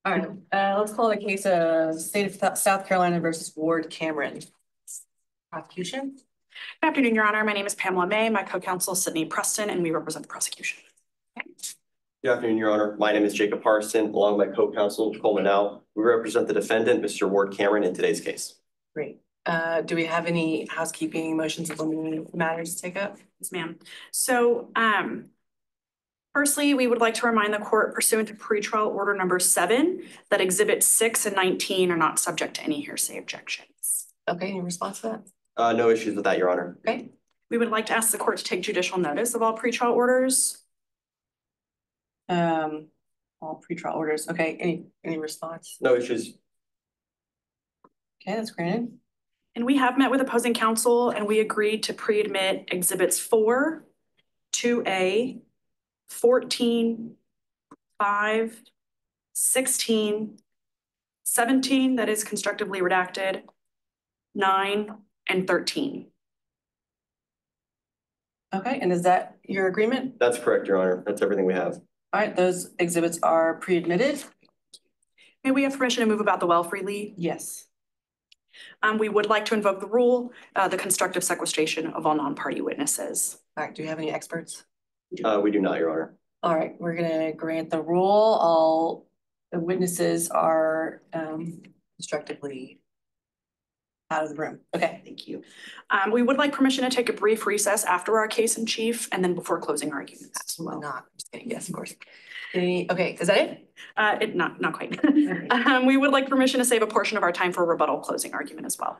All right, let's call it a case of State of South Carolina versus Ward Cameron. Prosecution. Good afternoon, Your Honor. My name is Pamela May. My co-counsel is Sydney Preston, and we represent the prosecution. Good afternoon, Your Honor. My name is Jacob Parsont, along with my co-counsel Coleman. Nowell. We represent the defendant, Mr. Ward Cameron, in today's case. Great. Do we have any housekeeping motions of limiting matters to take up? Yes, ma'am. So, firstly, we would like to remind the court pursuant to pretrial order number 7 that exhibits 6 and 19 are not subject to any hearsay objections. Okay, any response to that? No issues with that, Your Honor. Okay. We would like to ask the court to take judicial notice of all pretrial orders. All pretrial orders. Okay, any response? No issues. Okay, that's granted. And we have met with opposing counsel and we agreed to pre-admit exhibits 4, 2A, 14, 5, 16, 17, that is constructively redacted, 9, and 13. Okay, and is that your agreement? That's correct, Your Honor. That's everything we have. All right, those exhibits are pre-admitted. May we have permission to move about the well freely? Yes. We would like to invoke the rule, the constructive sequestration of all non-party witnesses. All right, do you have any experts? We do not, Your Honor. All right, we're gonna grant the rule. All the witnesses are constructively out of the room. Okay. Thank you. We would like permission to take a brief recess after our case in chief and then before closing arguments. Absolutely not. I'm just kidding. Yes, of course. Okay, is that it? Not quite. We would like permission to save a portion of our time for a rebuttal closing argument as well.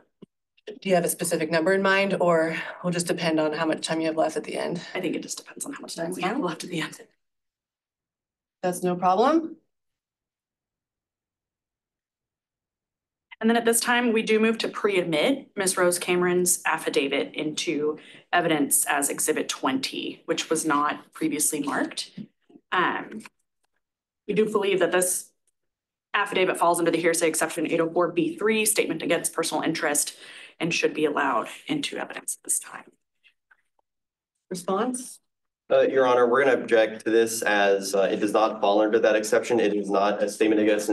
Do you have a specific number in mind, or will just depend on how much time you have left at the end? I think it just depends on how much time we have left at the end. That's no problem. And then at this time, we do move to pre-admit Ms. Rose Cameron's affidavit into evidence as Exhibit 20, which was not previously marked. We do believe that this affidavit falls under the hearsay exception 804B3, statement against personal interest, and should be allowed into evidence at this time. Response? Your Honor, we're going to object to this as it does not fall under that exception. It is not a statement against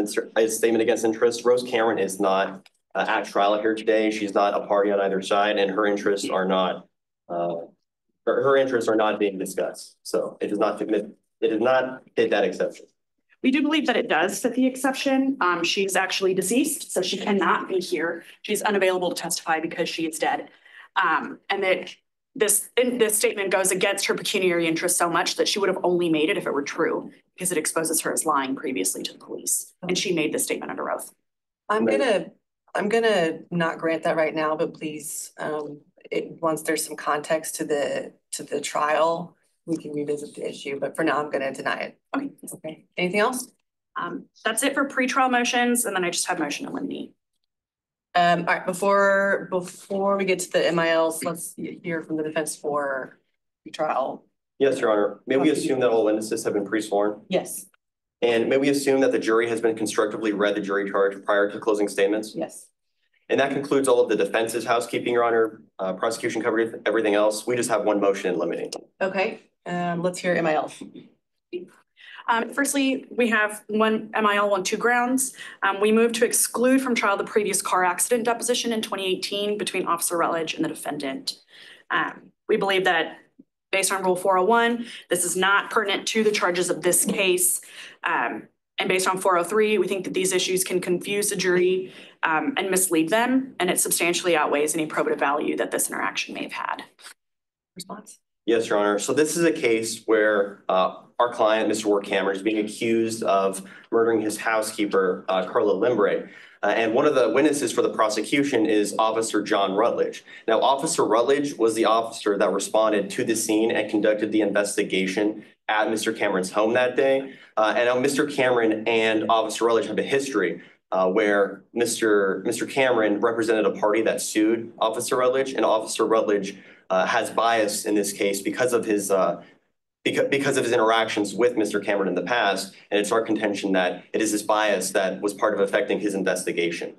interest. Rose Cameron is not at trial here today. She's not a party on either side, and her interests are not being discussed. So it does not fit that exception. We do believe that it does fit the exception. She's actually deceased, so she cannot be here. She's unavailable to testify because she is dead. And that this statement goes against her pecuniary interest so much that she would have only made it if it were true, because it exposes her as lying previously to the police. And she made this statement under oath. I'm gonna not grant that right now, but please, once there's some context to the trial, we can revisit the issue, but for now I'm gonna deny it. Okay. Okay. Anything else? That's it for pretrial motions, and then I just have motion to eliminate. All right, before we get to the MILs, let's hear from the defense for pretrial. Yes, Your Honor. May we assume that all witnesses have been pre-sworn? Yes. And may we assume that the jury has been constructively read the jury charge prior to closing statements? Yes. And that concludes all of the defense's housekeeping, Your Honor. Prosecution covered everything else. We just have one motion in eliminate. Okay, let's hear MIL. Firstly, we have one MIL on 2 grounds. We moved to exclude from trial the previous car accident deposition in 2018 between Officer Rutledge and the defendant. We believe that based on Rule 401, this is not pertinent to the charges of this case. And based on 403, we think that these issues can confuse the jury and mislead them, and it substantially outweighs any probative value that this interaction may have had. Response? Yes, Your Honor. So this is a case where our client, Mr. Ward Cameron, is being accused of murdering his housekeeper, Carla Limbre. And one of the witnesses for the prosecution is Officer John Rutledge. Now, Officer Rutledge was the officer that responded to the scene and conducted the investigation at Mr. Cameron's home that day. And now Mr. Cameron and Officer Rutledge have a history where Mr. Cameron represented a party that sued Officer Rutledge, and Officer Rutledge has bias in this case because of his interactions with Mr. Cameron in the past, and it's our contention that it is this bias that was part of affecting his investigation.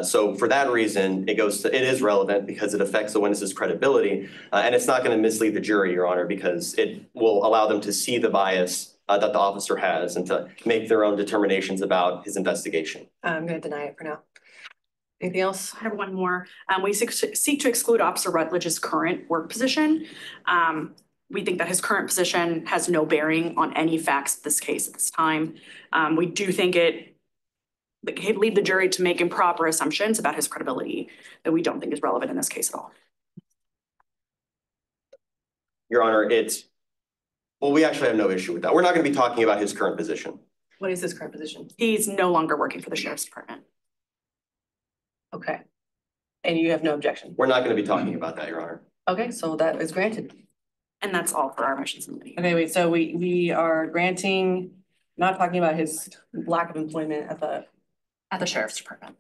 So for that reason, it is relevant because it affects the witness's credibility, and it's not going to mislead the jury, Your Honor, because it will allow them to see the bias that the officer has and to make their own determinations about his investigation. I'm going to deny it for now. Anything else? I have one more. We seek to exclude Officer Rutledge's current work position. We think that his current position has no bearing on any facts of this case at this time. We do think it could lead the jury to make improper assumptions about his credibility that we don't think is relevant in this case at all. Your Honor, well, we actually have no issue with that. We're not going to be talking about his current position. What is his current position? He's no longer working for the Sheriff's Department. Okay. And you have no objection? We're not going to be talking about that, Your Honor. Okay, so that is granted. And that's all for our motions in committee. Okay, wait, so we are granting, not talking about his lack of employment at the Sheriff's Department.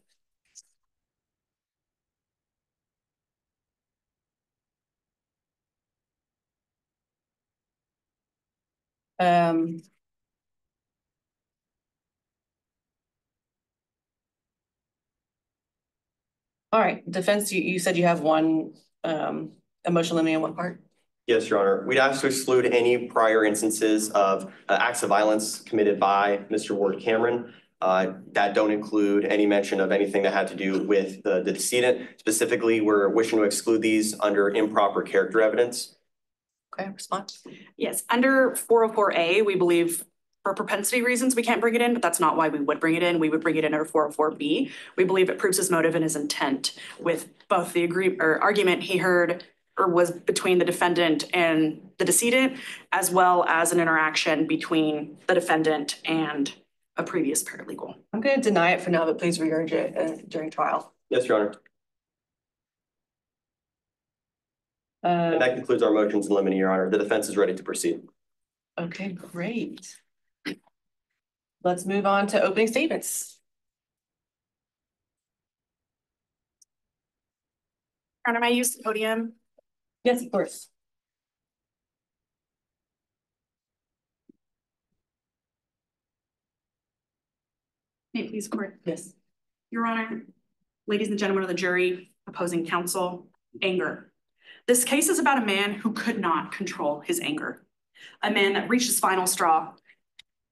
All right, defense, you said you have one emotional limiting on one part? Yes, Your Honor. We'd ask to exclude any prior instances of acts of violence committed by Mr. Ward Cameron that don't include any mention of anything that had to do with the decedent. Specifically, we're wishing to exclude these under improper character evidence. Okay, response? Yes, under 404A, we believe for propensity reasons, we can't bring it in, but that's not why we would bring it in. We would bring it in under 404B. We believe it proves his motive and his intent with both the argument he heard or was between the defendant and the decedent, as well as an interaction between the defendant and a previous paralegal. I'm going to deny it for now, but please re-urge it during trial. Yes, Your Honor. And that concludes our motions in limine, Your Honor. The defense is ready to proceed. Okay, great. Let's move on to opening statements. Your Honor, may I use the podium? Yes, of course. May it please court? Yes. Your Honor, ladies and gentlemen of the jury, opposing counsel, anger. This case is about a man who could not control his anger. A man that reached his final straw.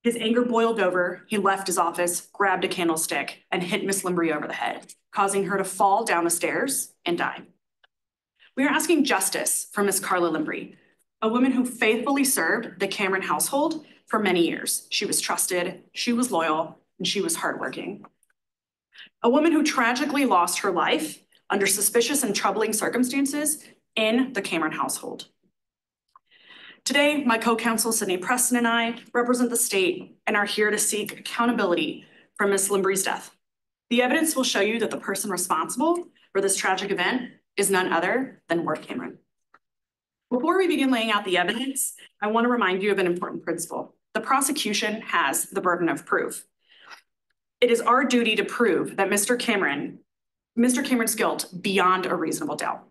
His anger boiled over, he left his office, grabbed a candlestick, and hit Miss Limbrey over the head, causing her to fall down the stairs and die. We are asking justice for Miss Carla Limbrey, a woman who faithfully served the Cameron household for many years. She was trusted, she was loyal, and she was hardworking. A woman who tragically lost her life under suspicious and troubling circumstances in the Cameron household. Today, my co-counsel Sydney Preston and I represent the state and are here to seek accountability for Miss Limbrey's death. The evidence will show you that the person responsible for this tragic event is none other than Ward Cameron. Before we begin laying out the evidence, I want to remind you of an important principle. The prosecution has the burden of proof. It is our duty to prove that Mr. Cameron's guilt beyond a reasonable doubt.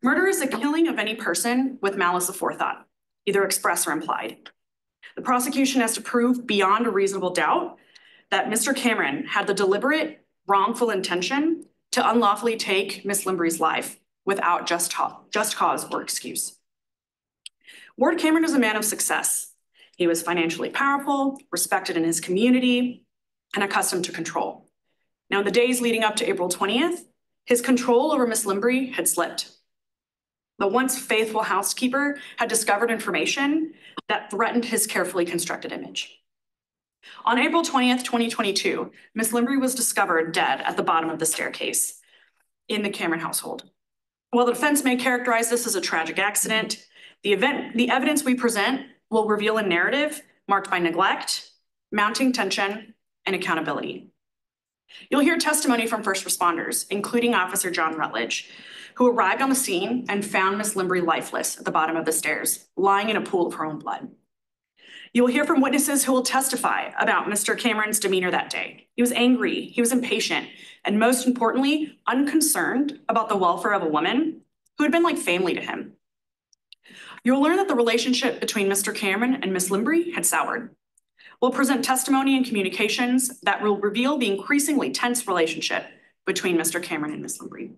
Murder is the killing of any person with malice aforethought, either express or implied. The prosecution has to prove beyond a reasonable doubt that Mr. Cameron had the deliberate, wrongful intention to unlawfully take Miss Limbrey's life without just cause or excuse. Ward Cameron is a man of success. He was financially powerful, respected in his community, and accustomed to control. Now, in the days leading up to April 20th, his control over Miss Limbrey had slipped. The once faithful housekeeper had discovered information that threatened his carefully constructed image. On April 20th, 2022, Miss Limbrey was discovered dead at the bottom of the staircase in the Cameron household. While the defense may characterize this as a tragic accident, the evidence we present will reveal a narrative marked by neglect, mounting tension, and accountability. You'll hear testimony from first responders, including Officer John Rutledge, who arrived on the scene and found Miss Limbrey lifeless at the bottom of the stairs, lying in a pool of her own blood. You will hear from witnesses who will testify about Mr. Cameron's demeanor that day. He was angry, he was impatient, and most importantly, unconcerned about the welfare of a woman who had been like family to him. You'll learn that the relationship between Mr. Cameron and Miss Limbrey had soured. We'll present testimony and communications that will reveal the increasingly tense relationship between Mr. Cameron and Miss Limbrey.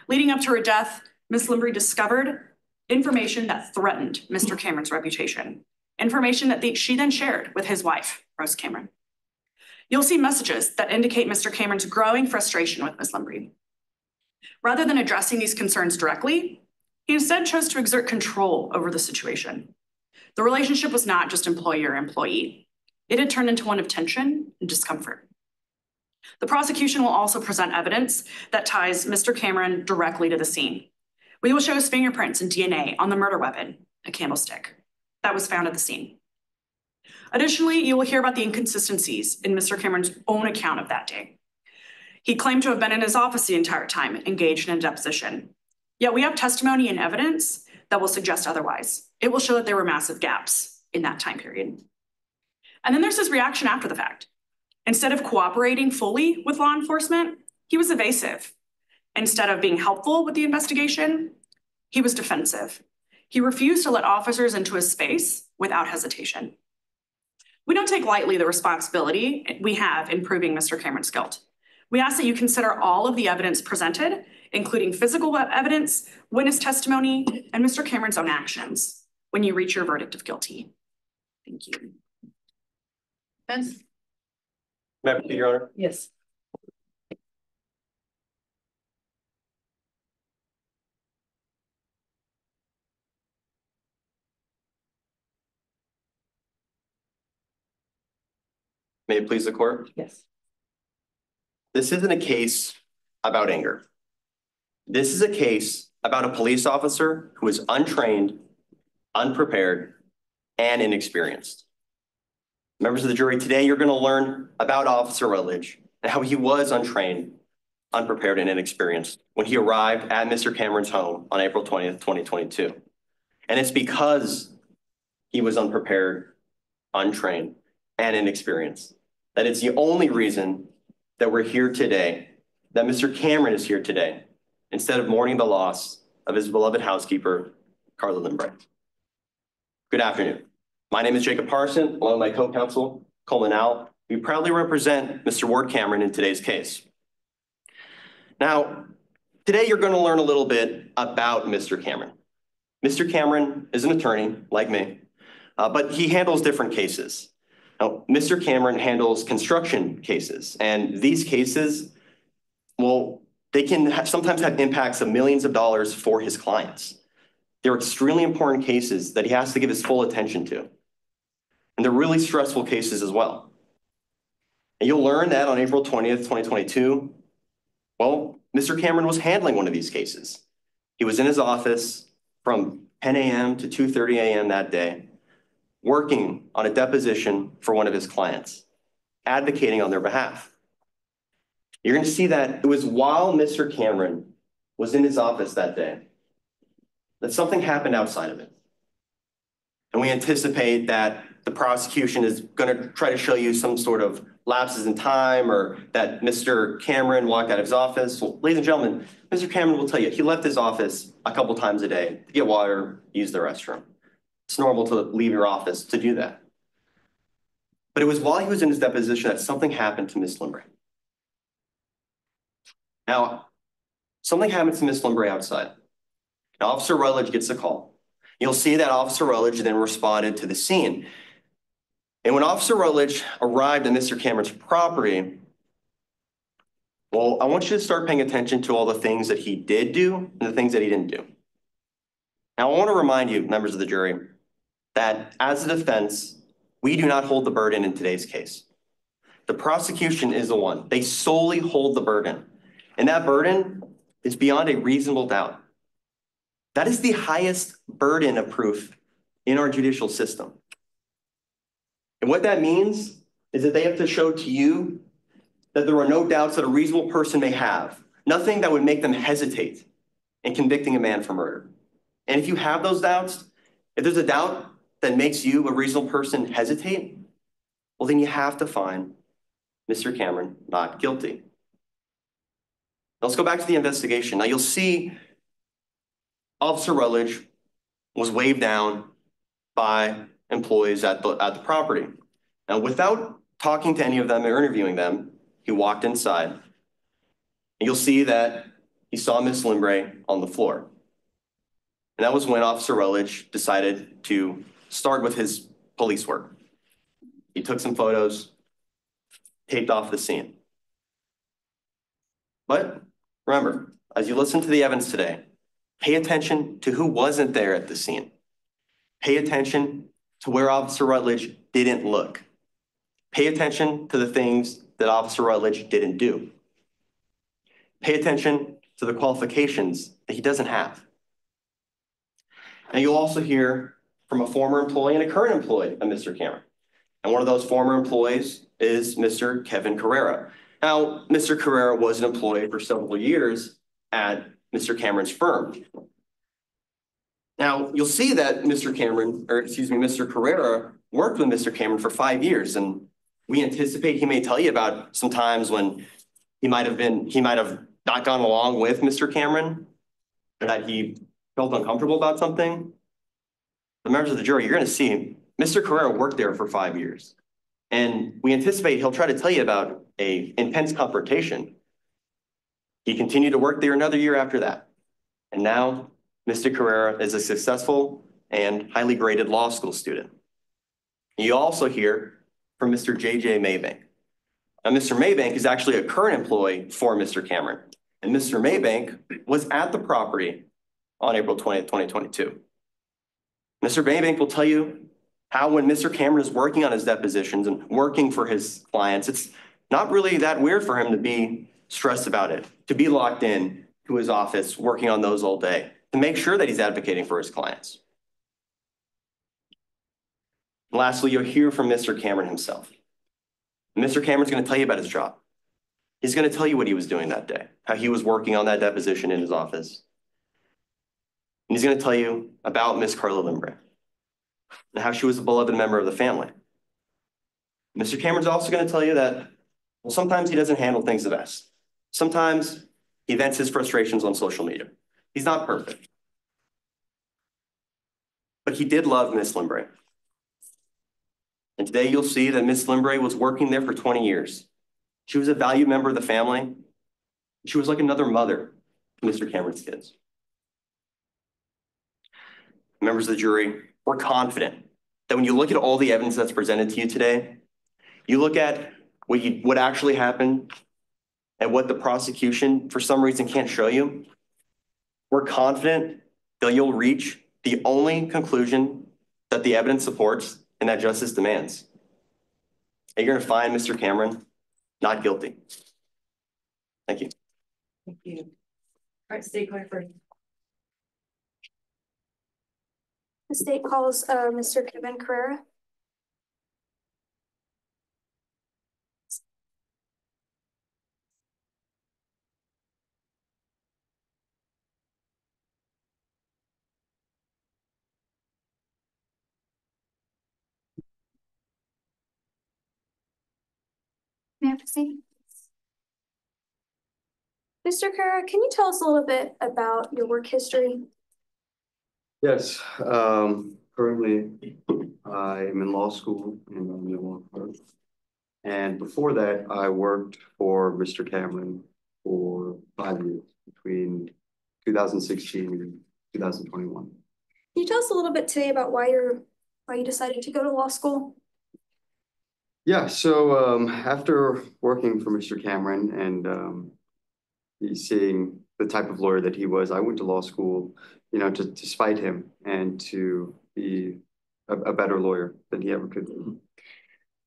Leading up to her death, Miss Limbrey discovered information that threatened Mr. Cameron's reputation. information that she then shared with his wife, Rose Cameron. You'll see messages that indicate Mr. Cameron's growing frustration with Ms. Limbrey. Rather than addressing these concerns directly, he instead chose to exert control over the situation. The relationship was not just employer-employee. It had turned into one of tension and discomfort. The prosecution will also present evidence that ties Mr. Cameron directly to the scene. We will show his fingerprints and DNA on the murder weapon, a candlestick, that was found at the scene. Additionally, you will hear about the inconsistencies in Mr. Cameron's own account of that day. He claimed to have been in his office the entire time, engaged in a deposition. Yet we have testimony and evidence that will suggest otherwise. It will show that there were massive gaps in that time period. And then there's his reaction after the fact. Instead of cooperating fully with law enforcement, he was evasive. Instead of being helpful with the investigation, he was defensive. He refused to let officers into his space without hesitation. We don't take lightly the responsibility we have in proving Mr. Cameron's guilt. We ask that you consider all of the evidence presented, including physical evidence, witness testimony, and Mr. Cameron's own actions when you reach your verdict of guilty. Thank you. Vince? May I proceed, Your Honor? Yes. May it please the court? Yes. This isn't a case about anger. This is a case about a police officer who is untrained, unprepared, and inexperienced. Members of the jury, today you're going to learn about Officer Rutledge and how he was untrained, unprepared, and inexperienced when he arrived at Mr. Cameron's home on April 20th, 2022. And it's because he was unprepared, untrained, and inexperienced that it's the only reason that we're here today, that Mr. Cameron is here today, instead of mourning the loss of his beloved housekeeper, Carla Limbrey. Good afternoon. My name is Jacob Parsont, along with my co-counsel, Coleman Nowell. We proudly represent Mr. Ward Cameron in today's case. Now, today you're going to learn a little bit about Mr. Cameron. Mr. Cameron is an attorney, like me, but he handles different cases. Now, Mr. Cameron handles construction cases, and these cases, well, they can sometimes have impacts of millions of dollars for his clients. They're extremely important cases that he has to give his full attention to. And they're really stressful cases as well. And you'll learn that on April 20th, 2022, well, Mr. Cameron was handling one of these cases. He was in his office from 10 a.m. to 2:30 a.m. that day, working on a deposition for one of his clients, advocating on their behalf. You're going to see that it was while Mr. Cameron was in his office that day that something happened outside of it. And we anticipate that the prosecution is going to try to show you some sort of lapses in time or that Mr. Cameron walked out of his office. Well, ladies and gentlemen, Mr. Cameron will tell you he left his office a couple times a day to get water, use the restroom. It's normal to leave your office to do that. But it was while he was in his deposition that something happened to Ms. Limbrey. Now, something happened to Ms. Limbrey outside. Now, Officer Rutledge gets a call. You'll see that Officer Rutledge then responded to the scene. And when Officer Rutledge arrived at Mr. Cameron's property, well, I want you to start paying attention to all the things that he did do and the things that he didn't do. Now, I want to remind you, members of the jury, that as a defense, we do not hold the burden in today's case. The prosecution is the one. They solely hold the burden. And that burden is beyond a reasonable doubt. That is the highest burden of proof in our judicial system. And what that means is that they have to show to you that there are no doubts that a reasonable person may have, nothing that would make them hesitate in convicting a man for murder. And if you have those doubts, if there's a doubt that makes you, a reasonable person, hesitate, well, then you have to find Mr. Cameron not guilty. Let's go back to the investigation. Now, you'll see Officer Rutledge was waved down by employees at the property. Now, without talking to any of them or interviewing them, he walked inside. And you'll see that he saw Ms. Limbrey on the floor. And that was when Officer Rutledge decided to start with his police work. He took some photos, taped off the scene. But remember, as you listen to the evidence today, pay attention to who wasn't there at the scene. Pay attention to where Officer Rutledge didn't look. Pay attention to the things that Officer Rutledge didn't do. Pay attention to the qualifications that he doesn't have. And you'll also hear from a former employee and a current employee of Mr. Cameron. And one of those former employees is Mr. Kevin Carrera. Now, Mr. Carrera was an employee for several years at Mr. Cameron's firm. Now, you'll see that Mr. Carrera worked with Mr. Cameron for 5 years, and we anticipate he may tell you about some times when he might have not gone along with Mr. Cameron, or that he felt uncomfortable about something. The members of the jury, you're going to see Mr. Carrera worked there for 5 years, and we anticipate he'll try to tell you about an intense confrontation. He continued to work there another year after that, and now Mr. Carrera is a successful and highly graded law school student. You also hear from Mr. J.J. Maybank. Now, Mr. Maybank is actually a current employee for Mr. Cameron, and Mr. Maybank was at the property on April 20th, 2022. Mr. Maybank will tell you how when Mr. Cameron is working on his depositions and working for his clients, it's not really that weird for him to be stressed about it, to be locked in to his office working on those all day, to make sure that he's advocating for his clients. Lastly, you'll hear from Mr. Cameron himself. Mr. Cameron's going to tell you about his job. He's going to tell you what he was doing that day, how he was working on that deposition in his office. And he's going to tell you about Miss Carla Limbre and how she was a beloved member of the family. Mr. Cameron's also going to tell you that, well, sometimes he doesn't handle things the best. Sometimes he vents his frustrations on social media. He's not perfect. But he did love Miss Limbre. And today you'll see that Miss Limbre was working there for 20 years. She was a valued member of the family. She was like another mother to Mr. Cameron's kids. Members of the jury, we're confident that when you look at all the evidence that's presented to you today, you look at what actually happened and what the prosecution for some reason can't show you, we're confident that you'll reach the only conclusion that the evidence supports and that justice demands. And you're going to find Mr. Cameron not guilty. Thank you. Thank you. All right, State Clerk. The state calls Mr. Kevin Carrera. May I proceed? Mr. Carrera, can you tell us a little bit about your work history? Yes, currently I'm in law school and I'm in law clerk. And before that, I worked for Mr. Cameron for 5 years between 2016 and 2021. Can you tell us a little bit today about why you decided to go to law school? Yeah, so after working for Mr. Cameron and seeing the type of lawyer that he was, I went to law school, you know, to spite him and to be a better lawyer than he ever could be.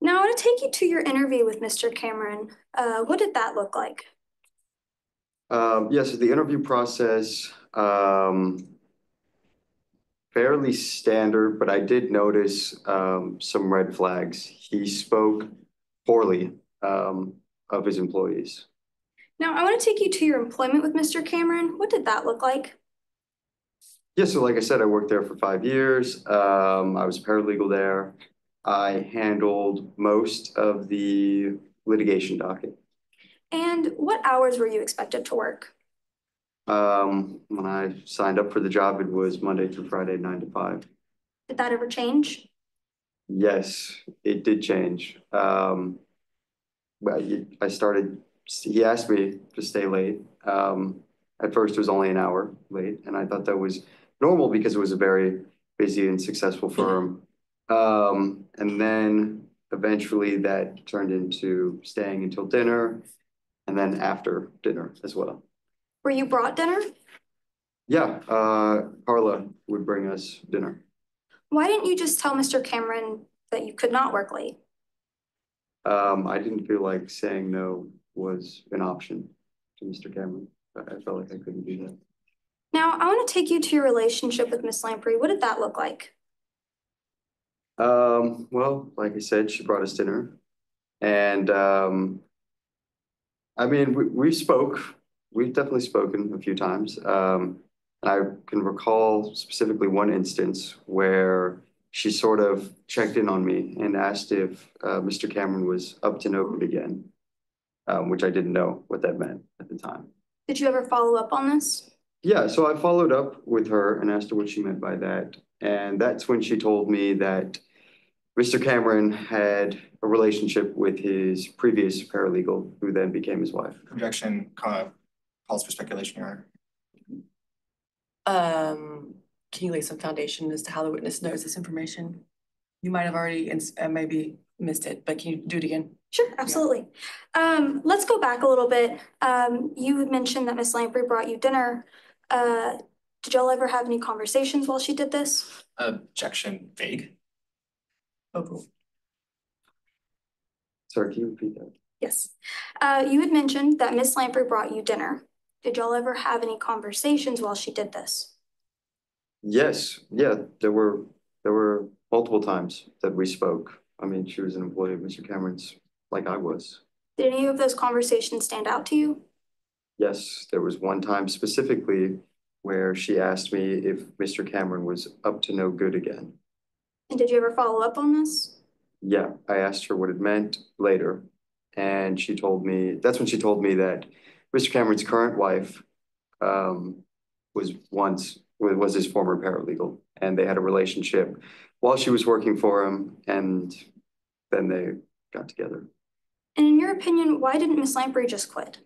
Now I want to take you to your interview with Mr. Cameron. What did that look like? Yeah, so the interview process, fairly standard, but I did notice some red flags. He spoke poorly of his employees. Now I want to take you to your employment with Mr. Cameron. What did that look like? Yeah, so like I said, I worked there for 5 years. I was a paralegal there. I handled most of the litigation docket. And what hours were you expected to work? When I signed up for the job, it was Monday through Friday, 9 to 5. Did that ever change? Yes, it did change. But he asked me to stay late. At first it was only an hour late, and I thought that was normal because it was a very busy and successful firm. And then eventually that turned into staying until dinner and then after dinner as well. Were you brought dinner? Yeah, Carla would bring us dinner. Why didn't you just tell Mr. Cameron that you could not work late? I didn't feel like saying no was an option to Mr. Cameron. I felt like I couldn't do that. Now, I want to take you to your relationship with Miss Lamprey. What did that look like? Well, like I said, she brought us dinner. And I mean, we've definitely spoken a few times. And I can recall specifically one instance where she sort of checked in on me and asked if Mr. Cameron was up to no good again, which I didn't know what that meant at the time. Did you ever follow up on this? Yeah, so I followed up with her and asked her what she meant by that. And that's when she told me that Mr. Cameron had a relationship with his previous paralegal, who then became his wife. Objection, calls for speculation, Your Honor. Can you lay some foundation as to how the witness knows this information? You might have already maybe missed it, but can you do it again? Sure, absolutely. Let's go back a little bit. You had mentioned that Miss Lamprey brought you dinner. Did y'all ever have any conversations while she did this? Objection, vague. Oh, Sorry, can you repeat that? Yes. You had mentioned that Miss Lamprey brought you dinner. Did y'all ever have any conversations while she did this? Yes, yeah, there were multiple times that we spoke. I mean, she was an employee of Mr. Cameron's, like I was. Did any of those conversations stand out to you? Yes, there was one time specifically where she asked me if Mr. Cameron was up to no good again. And did you ever follow up on this? Yeah, I asked her what it meant later, and she told me, that's when she told me that Mr. Cameron's current wife was his former paralegal, and they had a relationship while she was working for him, and then they got together. And in your opinion, why didn't Miss Lamprey just quit?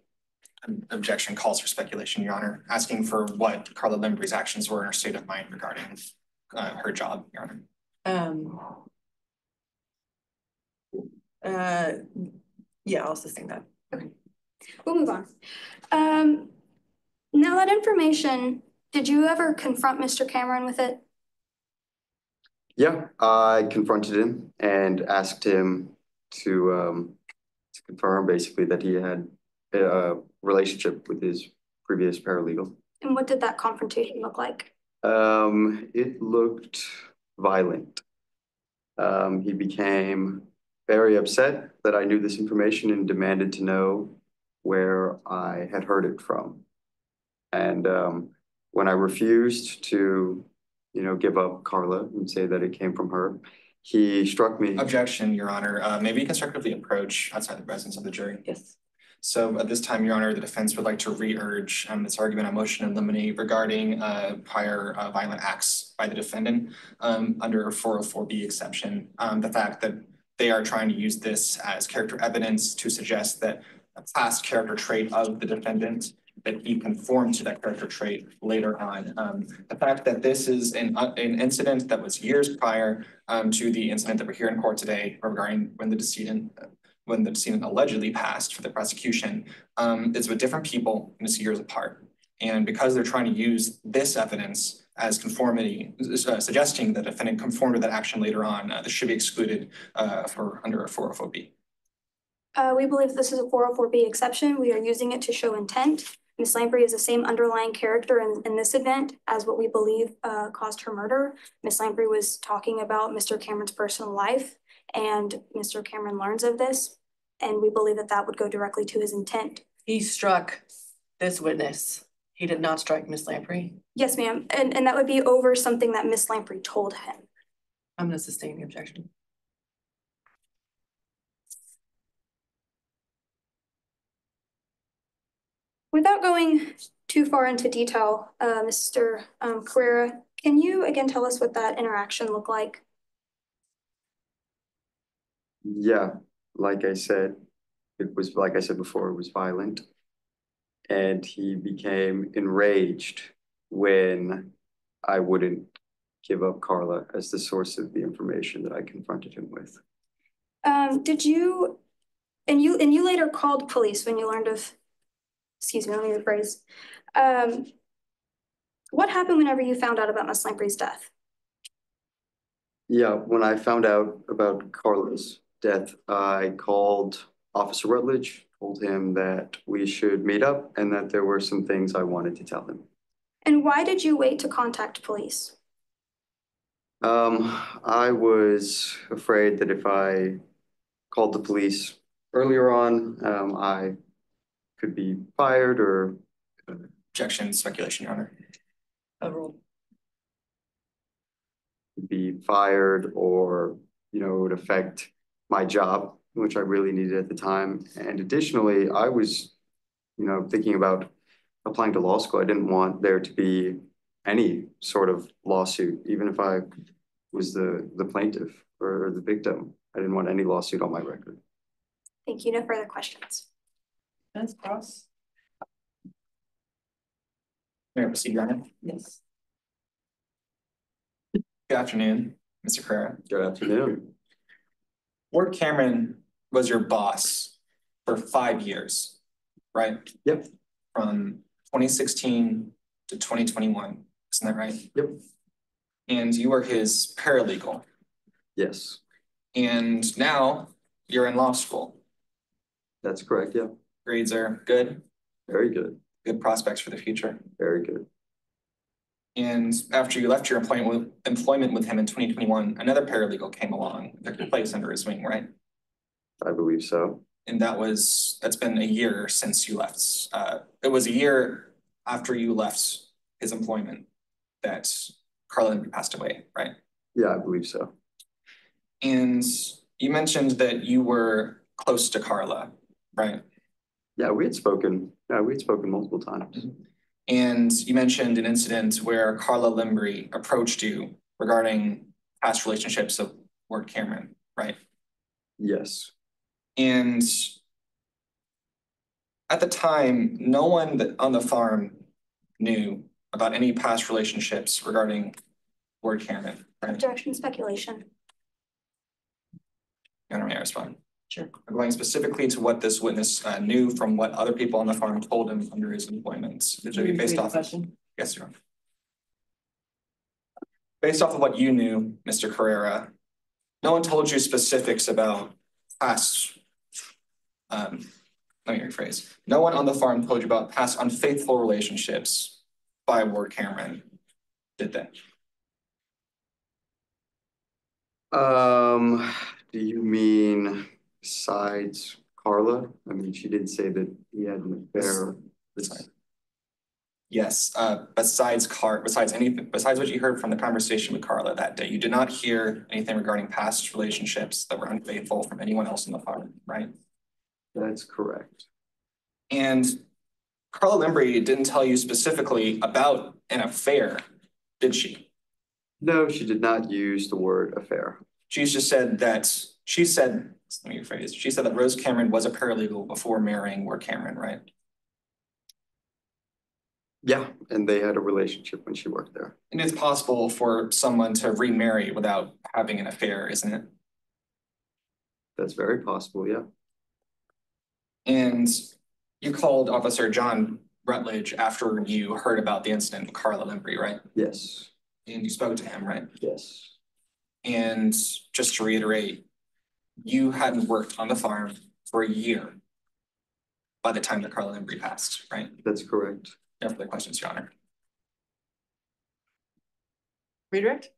Objection, calls for speculation, Your Honor. Asking for what Carla Limbrey's actions were in her state of mind regarding her job, Your Honor. Yeah, I'll sustain that. Okay, we'll move on. Now that information, did you ever confront Mr. Cameron with it? Yeah, I confronted him and asked him to confirm basically that he had a relationship with his previous paralegal. And what did that confrontation look like? It looked violent. He became very upset that I knew this information and demanded to know where I had heard it from. And when I refused to, give up Carla and say that it came from her, he struck me. Objection, Your Honor. Maybe you constructively approach outside the presence of the jury. Yes. So at this time, Your Honor, the defense would like to re-urge its argument on motion in limine regarding prior violent acts by the defendant under 404B exception. The fact that they are trying to use this as character evidence to suggest that a past character trait of the defendant, that he conformed to that character trait later on. The fact that this is an incident that was years prior to the incident that we're here in court today regarding when the decedent allegedly passed for the prosecution, it's with different people and it's years apart. And because they're trying to use this evidence as conformity, suggesting that the defendant conformed to that action later on, this should be excluded under a 404B. We believe this is a 404B exception. We are using it to show intent. Ms. Lamprey is the same underlying character in this event as what we believe caused her murder. Ms. Lamprey was talking about Mr. Cameron's personal life, and Mr. Cameron learns of this, and we believe that that would go directly to his intent. He struck this witness. He did not strike Miss Lamprey. Yes, ma'am, and that would be over something that Ms. Lamprey told him. I'm going to sustain the objection. Without going too far into detail, Mr. Carrera, can you again tell us what that interaction looked like? Yeah, like I said, like I said before, it was violent. And he became enraged when I wouldn't give up Carla as the source of the information that I confronted him with. Did you, and you later called police when you learned of, excuse me, let me rephrase. What happened whenever you found out about Miss Lamprey's death? Yeah, when I found out about Carla's death, I called Officer Rutledge, told him that we should meet up and that there were some things I wanted to tell him. And why did you wait to contact police? I was afraid that if I called the police earlier on, I could be fired or Objection, speculation, Your Honor. Overruled. be fired or, it would affect my job, which I really needed at the time. And additionally, I was, thinking about applying to law school. I didn't want there to be any sort of lawsuit, even if I was the plaintiff or the victim. I didn't want any lawsuit on my record. Thank you. No further questions. Ms. Cross? May I proceed, Your Honor? Yes. Good afternoon, Mr. Carrera. Good afternoon. Ward Cameron was your boss for 5 years, right? Yep. From 2016 to 2021, isn't that right? Yep. And you were his paralegal. Yes, And now you're in law school. that's correct. Yeah. Grades are good, Very good. good prospects for the future. Very good. And after you left your employment with him in 2021, another paralegal came along, took your place under his wing, right? I believe so. And that's been a year since you left. It was a year after you left his employment that Carla passed away, right? Yeah, I believe so. And you mentioned that you were close to Carla, right? Yeah, we had spoken multiple times. And you mentioned an incident where Carla Limbry approached you regarding past relationships of Ward Cameron, right? Yes. And at the time, no one on the farm knew about any past relationships regarding Ward Cameron, right? Objection, speculation. Your Honor, may I respond? Sure. I'm going specifically to what this witness knew from what other people on the farm told him under his employment. Which would be based off. Yes, Your Honor. Based off of what you knew, Mr. Carrera, no one told you specifics about past, let me rephrase. No one on the farm told you about past unfaithful relationships by Ward Cameron, did they? Do you mean besides Carla? I mean, she did say that he had an affair. Yes, besides what you heard from the conversation with Carla that day, you did not hear anything regarding past relationships that were unfaithful from anyone else in the farm, right? That's correct. And Carla Limbry didn't tell you specifically about an affair, did she? No, she did not use the word affair. She just said that, let me rephrase, she said that Rose Cameron was a paralegal before marrying Ward Cameron, right? Yeah, and they had a relationship when she worked there. And it's possible for someone to remarry without having an affair, isn't it? That's very possible, yeah. And you called Officer John Rutledge after you heard about the incident with Carla Limbry, right? Yes. And you spoke to him, right? Yes. And just to reiterate, you hadn't worked on the farm for a year by the time that Carla Limbry passed, right? That's correct. No further questions, Your Honor. Redirect?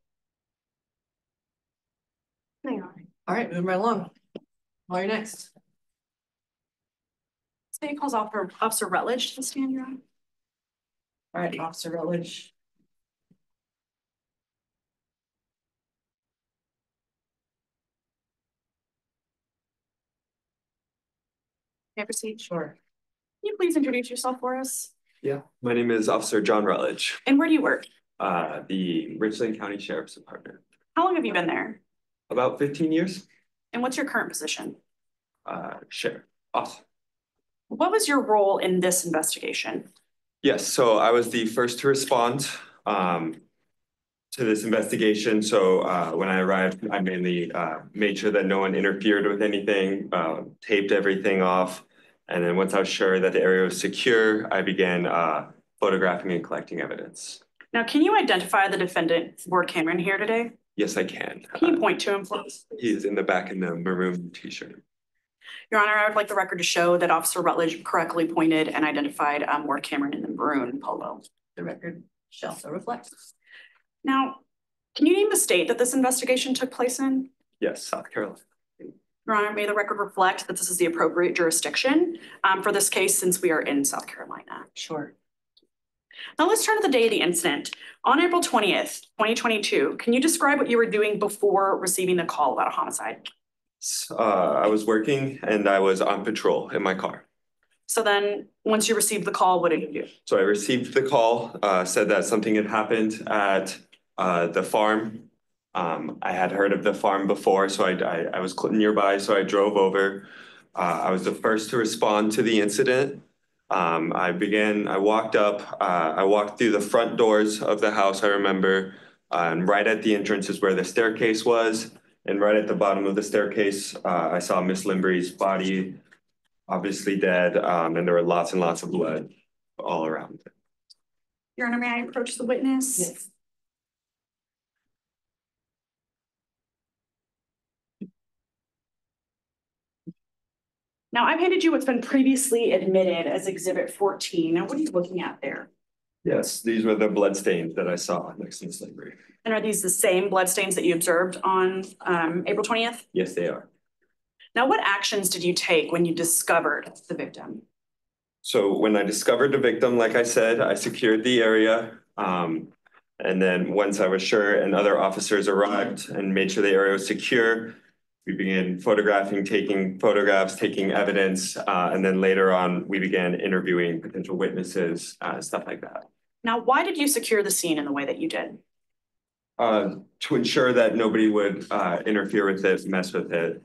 No, Your Honor. All right, moving right along. Well, you're next. State calls Officer Rutledge to the stand, Your Honor. All right, Officer Rutledge. May I proceed? Sure. Can you please introduce yourself for us? Yeah, my name is Officer John Rutledge, And where do you work? the Richland County Sheriff's Department. How long have you been there? About 15 years. And what's your current position? Sheriff. Awesome. What was your role in this investigation? Yes, so I was the first to respond to this investigation. So when I arrived, I mainly made sure that no one interfered with anything, taped everything off. And then once I was sure that the area was secure, I began photographing and collecting evidence. Now, can you identify the defendant, Ward Cameron, here today? Yes, I can. Can you point to him, please? He is in the back in the maroon t-shirt. Your Honor, I would like the record to show that Officer Rutledge correctly pointed and identified Ward Cameron in the maroon polo. The record shall so reflect. Now, can you name the state that this investigation took place in? Yes, South Carolina. Your Honor, may the record reflect that this is the appropriate jurisdiction for this case since we are in South Carolina. Sure. Now let's turn to the day of the incident. On April 20th, 2022, can you describe what you were doing before receiving the call about a homicide? I was working and I was on patrol in my car. So then once you received the call, what did you do? So I received the call, said that something had happened at the farm. I had heard of the farm before, so I was nearby, so I drove over. I was the first to respond to the incident. I walked up, I walked through the front doors of the house, I remember, and right at the entrance is where the staircase was. And right at the bottom of the staircase, I saw Miss Limbre's body, obviously dead, and there were lots and lots of blood all around. Your Honor, may I approach the witness? Yes. Now, I've handed you what's been previously admitted as Exhibit 14. Now, what are you looking at there? Yes, these were the blood stains that I saw next to Miss Limbre. And are these the same blood stains that you observed on April 20th? Yes, they are. Now, what actions did you take when you discovered the victim? So when I discovered the victim, like I said, I secured the area. And then once I was sure and other officers arrived and made sure the area was secure, we began photographing, taking photographs, taking evidence. And then later on, we began interviewing potential witnesses, stuff like that. Now, why did you secure the scene in the way that you did? To ensure that nobody would interfere with it, mess with it,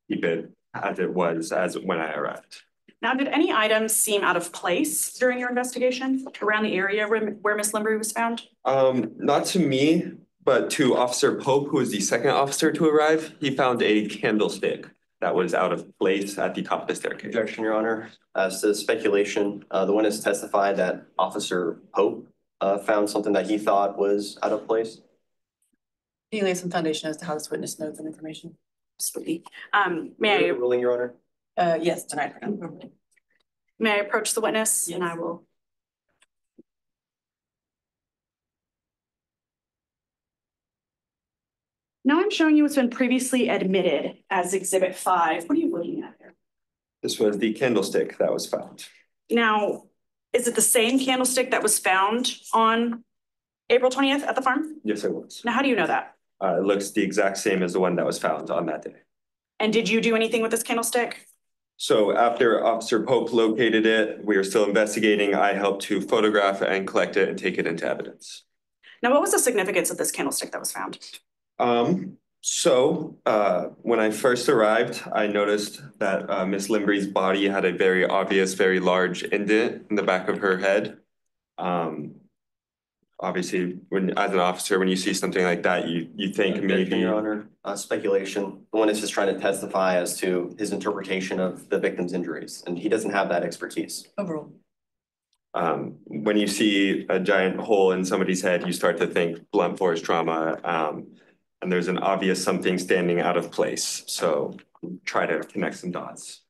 keep it as it was as when I arrived. Now, did any items seem out of place during your investigation around the area where Miss Limbre was found? Not to me, but to Officer Pope, who was the second officer to arrive. He found a candlestick that was out of place at the top of the staircase. Objection, Your Honor. As to speculation, the witness testified that Officer Pope found something that he thought was out of place. Can you lay some foundation as to how this witness knows that information? Absolutely. May I? Ruling, Your Honor. Yes, denied. May I approach the witness? Yes. And I will. Now I'm showing you what's been previously admitted as Exhibit 5. What are you looking at here? This was the candlestick that was found. Now, is it the same candlestick that was found on April 20th at the farm? Yes, it was. Now, how do you know that? It looks the exact same as the one that was found on that day. And did you do anything with this candlestick? So after Officer Pope located it, we are still investigating. I helped to photograph and collect it and take it into evidence. Now, what was the significance of this candlestick that was found? When I first arrived, I noticed that Miss Limbre's body had a very obvious, very large indent in the back of her head. Obviously, as an officer, when you see something like that, you think maybe. Your Honor, speculation. The witness is trying to testify as to his interpretation of the victim's injuries, and he doesn't have that expertise. Overall. When you see a giant hole in somebody's head, you start to think blunt force trauma, and there's an obvious something standing out of place. So try to connect some dots.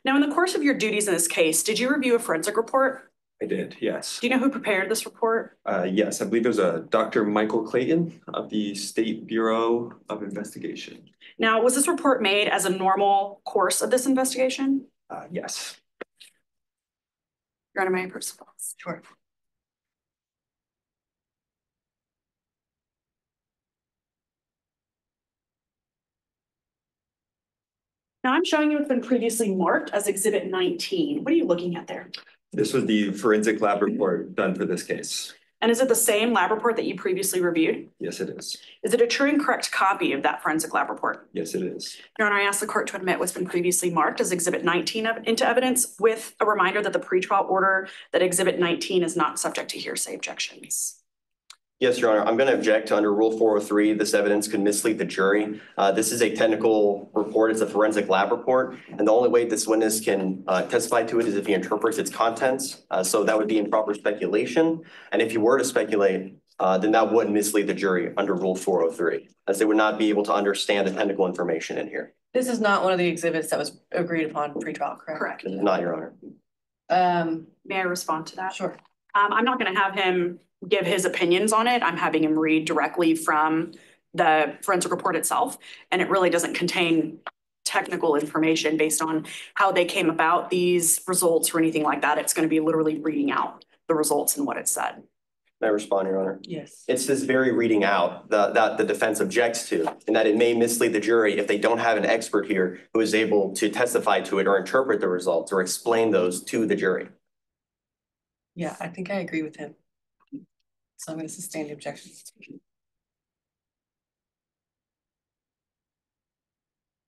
Now, in the course of your duties in this case, did you review a forensic report? I did, yes. Do you know who prepared this report? Yes, I believe it was a Dr. Michael Clayton of the State Bureau of Investigation. Now, was this report made as a normal course of this investigation? Yes. Your Honor, may I approach the witness? Sure. Now I'm showing you what's been previously marked as Exhibit 19. What are you looking at there? This was the forensic lab report done for this case. And is it the same lab report that you previously reviewed? Yes, it is. Is it a true and correct copy of that forensic lab report? Yes, it is. Your Honor, I ask the court to admit what's been previously marked as Exhibit 19 into evidence with a reminder that the pretrial order that Exhibit 19 is not subject to hearsay objections. Yes, Your Honor. I'm going to object to under Rule 403. This evidence could mislead the jury. This is a technical report. It's a forensic lab report. And the only way this witness can testify to it is if he interprets its contents. So that would be improper speculation. And if you were to speculate, then that would mislead the jury under Rule 403, as they would not be able to understand the technical information in here. This is not one of the exhibits that was agreed upon pre-trial, correct? Correct. It is not, Your Honor. May I respond to that? Sure. I'm not going to have him give his opinions on it. I'm having him read directly from the forensic report itself. And it really doesn't contain technical information based on how they came about these results or anything like that. It's going to be literally reading out the results and what it said. May I respond, Your Honor? Yes. It's this very reading out that the defense objects to, and that it may mislead the jury if they don't have an expert here who is able to testify to it or interpret the results or explain those to the jury. Yeah, I think I agree with him. So I'm going to sustain the objection.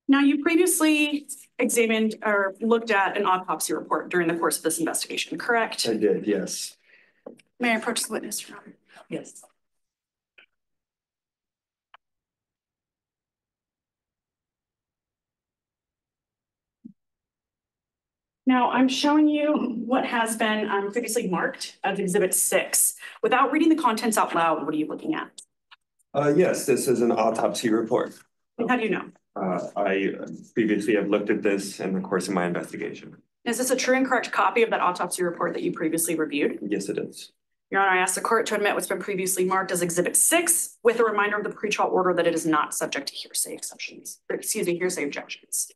Now, you previously examined or looked at an autopsy report during the course of this investigation, correct? I did, yes. May I approach the witness, Your Honor? Yes. Now, I'm showing you what has been previously marked as Exhibit 6. Without reading the contents out loud, what are you looking at? Yes, this is an autopsy report. How do you know? I previously have looked at this in the course of my investigation. Is this a true and correct copy of that autopsy report that you previously reviewed? Yes, it is. Your Honor, I ask the court to admit what's been previously marked as Exhibit 6 with a reminder of the pretrial order that it is not subject to hearsay exceptions, or excuse me, hearsay objections.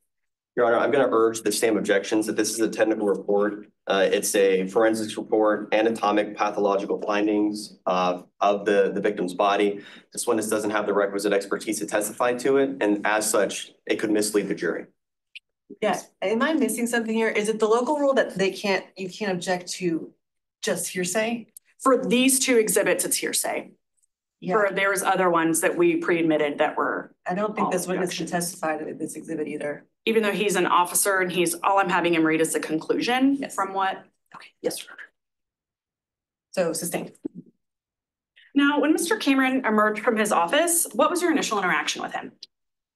Your Honor, I'm going to urge the same objections that this is a technical report. It's a forensics report, anatomic pathological findings of the victim's body. This witness doesn't have the requisite expertise to testify to it, and as such, it could mislead the jury. Yeah, am I missing something here? Is it the local rule that you can't object to just hearsay? For these two exhibits, it's hearsay. Yeah, There's other ones that we pre-admitted that were, I don't think this all witness can objections. testify to this exhibit either. even though he's an officer and all I'm having him read is the conclusion Yes. from what, okay, yes, sir. So sustained. Now, when Mr. Cameron emerged from his office, what was your initial interaction with him?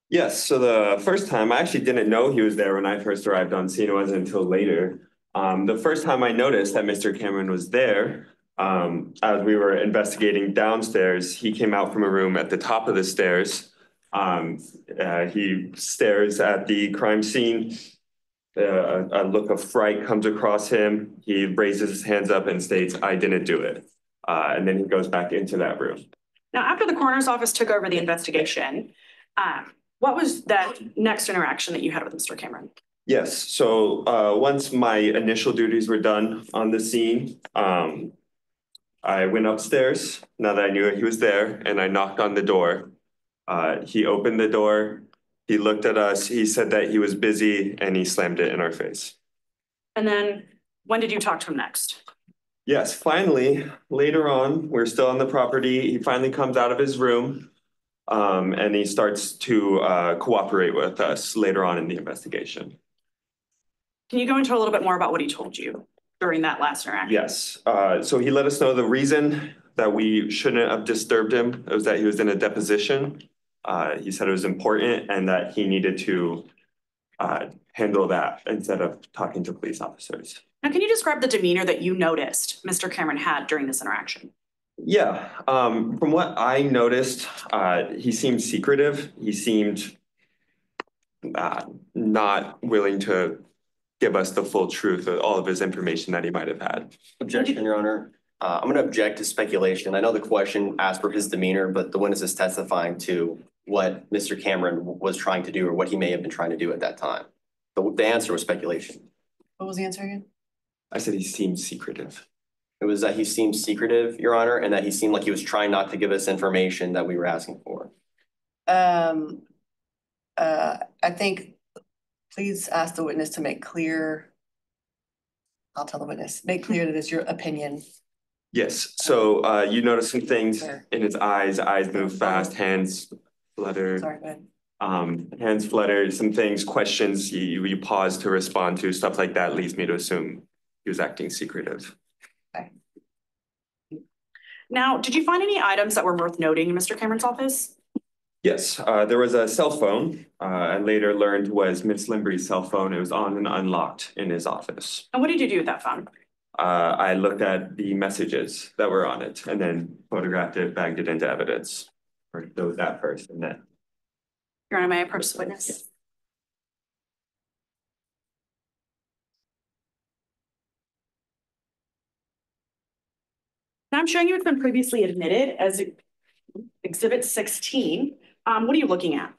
Yes, so the first time, I actually didn't know he was there when I first arrived on scene. It wasn't until later. The first time I noticed that Mr. Cameron was there, as we were investigating downstairs, he came out from a room at the top of the stairs. He stares at the crime scene. A look of fright comes across him. He raises his hands up and states, "I didn't do it." And then he goes back into that room. Now, after the coroner's office took over the investigation, what was that next interaction that you had with Mr. Cameron? Yes, so once my initial duties were done on the scene, I went upstairs now that I knew he was there, and I knocked on the door. He opened the door, he looked at us, he said that he was busy, and he slammed it in our face. And then when did you talk to him next? Yes, finally, later on, we're still on the property. He finally comes out of his room, and he starts to cooperate with us later on in the investigation. Can you go into a little bit more about what he told you during that last interaction? Yes, so he let us know the reason that we shouldn't have disturbed him was that he was in a deposition. He said it was important and that he needed to handle that instead of talking to police officers. Now, can you describe the demeanor that you noticed Mr. Cameron had during this interaction? Yeah, from what I noticed, he seemed secretive. He seemed not willing to give us the full truth of all of his information that he might have had. Objection, Your Honor. I'm going to object to speculation. I know the question asked for his demeanor, but the witness is testifying to what Mr. Cameron was trying to do or what he may have been trying to do at that time. The answer was speculation. What was the answer again? I said he seemed secretive. It was that he seemed secretive, Your Honor, and that he seemed like he was trying not to give us information that we were asking for. I think, please ask the witness to make clear. I'll tell the witness, make clear that it's your opinion. Yes, so you noticed some things Sure. in his eyes move fast, hands flutter. Sorry, go ahead. Hands flutter, some things, questions you pause to respond to, stuff like that leads me to assume he was acting secretive. Now, did you find any items that were worth noting in Mr. Cameron's office? Yes, there was a cell phone, I later learned was Miss Limbury's cell phone. It was on and unlocked in his office. And what did you do with that phone? I looked at the messages that were on it and then photographed it, bagged it into evidence. Or that first and then. Your Honor, may I approach the witness? Now I'm showing you it's been previously admitted as Exhibit 16. What are you looking at?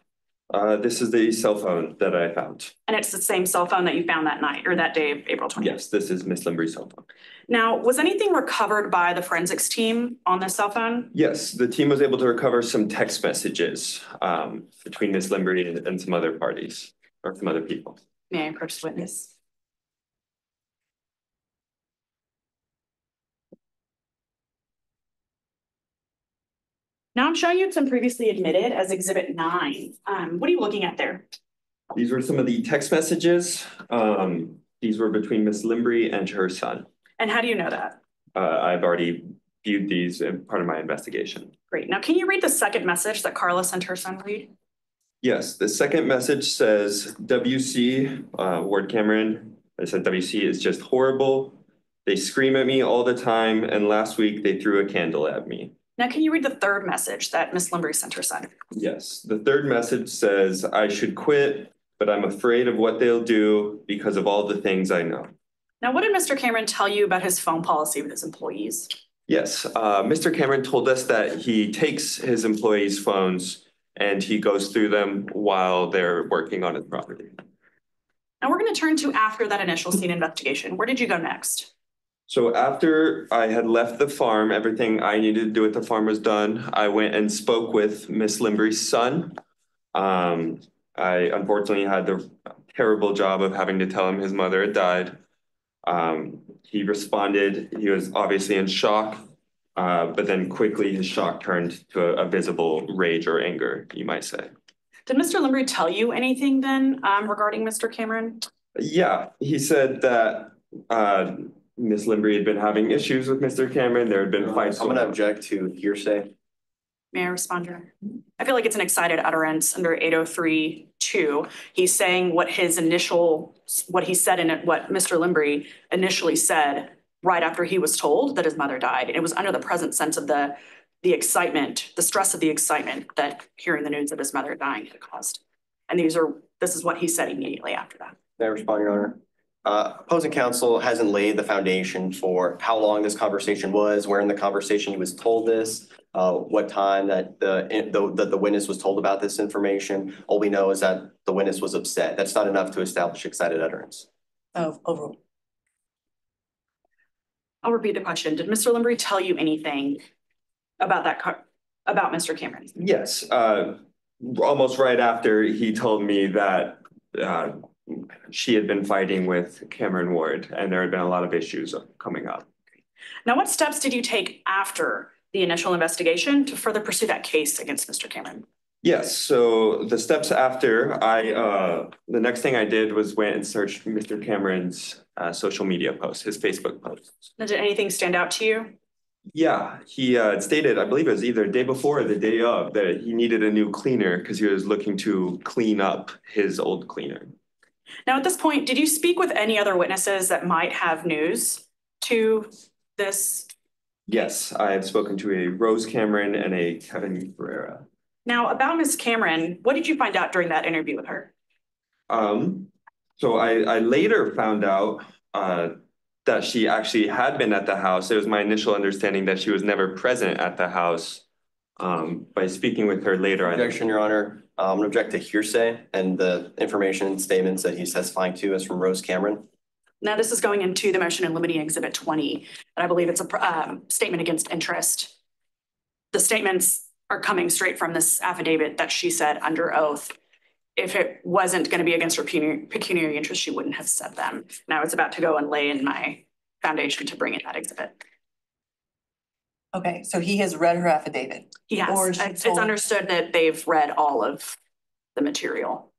This is the cell phone that I found. And it's the same cell phone that you found that night or that day of April 20th? Yes, this is Miss Limbury's cell phone. Now, was anything recovered by the forensics team on this cell phone? Yes, the team was able to recover some text messages between Miss Limbury and some other parties or some other people. May I approach the witness? Now I'm showing you it's been previously admitted as Exhibit 9. What are you looking at there? These were some of the text messages. These were between Miss Limbury and her son. And how do you know that? I've already viewed these as part of my investigation. Great. Now, can you read the second message that Carla sent her son read? Yes, the second message says, WC, Ward Cameron. I said WC is just horrible. They scream at me all the time. And last week they threw a candle at me. Now, can you read the third message that Miss Limbury sent her son? Yes, the third message says, I should quit, but I'm afraid of what they'll do because of all the things I know. Now, what did Mr. Cameron tell you about his phone policy with his employees? Yes, Mr. Cameron told us that he takes his employees' phones and he goes through them while they're working on his property. Now we're going to turn to after that initial scene investigation. Where did you go next? So after I had left the farm, everything I needed to do at the farm was done. I went and spoke with Miss Limbury's son. I unfortunately had the terrible job of having to tell him his mother had died. He responded, he was obviously in shock, but then quickly his shock turned to a visible rage or anger, you might say. Did Mr. Limbury tell you anything then regarding Mr. Cameron? Yeah, he said that Miss Limbury had been having issues with Mr. Cameron. There had been fights. I'm gonna object to hearsay. May I respond, Your Honor? I feel like it's an excited utterance under 803-2. He's saying what he said in it, what Mr. Limbury initially said right after he was told that his mother died. And it was under the present sense of the excitement, the stress of the excitement that hearing the news of his mother dying had caused. And this is what he said immediately after that. May I respond, Your Honor? Opposing counsel hasn't laid the foundation for how long this conversation was, where in the conversation he was told this, what time that the witness was told about this information. All we know is that the witness was upset. That's not enough to establish excited utterance. Overall. I'll repeat the question. Did Mr. Limbury tell you anything about about Mr. Cameron? Yes, almost right after he told me that she had been fighting with Cameron Ward and there had been a lot of issues coming up. Now, what steps did you take after the initial investigation to further pursue that case against Mr. Cameron? Yes, so the steps after, the next thing I did was went and searched Mr. Cameron's social media posts, his Facebook posts. Now, did anything stand out to you? Yeah, he stated, I believe it was either the day before or the day of, that he needed a new cleaner because he was looking to clean up his old cleaner. Now, at this point, did you speak with any other witnesses that might have news to this? Yes, I have spoken to a Rose Cameron and a Kevin Ferreira. Now, about Ms. Cameron, what did you find out during that interview with her? So I later found out that she actually had been at the house. It was my initial understanding that she was never present at the house. By speaking with her later. Objection, Your Honor. I'm gonna object to hearsay and the information and statements that he's testifying to is from Rose Cameron. Now, this is going into the motion in limine Exhibit 20, and I believe it's a statement against interest. The statements are coming straight from this affidavit that she said under oath. If it wasn't going to be against her pecuniary interest, she wouldn't have said them. Now it's about to go and lay in my foundation to bring in that exhibit. Okay, so he has read her affidavit. He has. It's understood that they've read all of the material.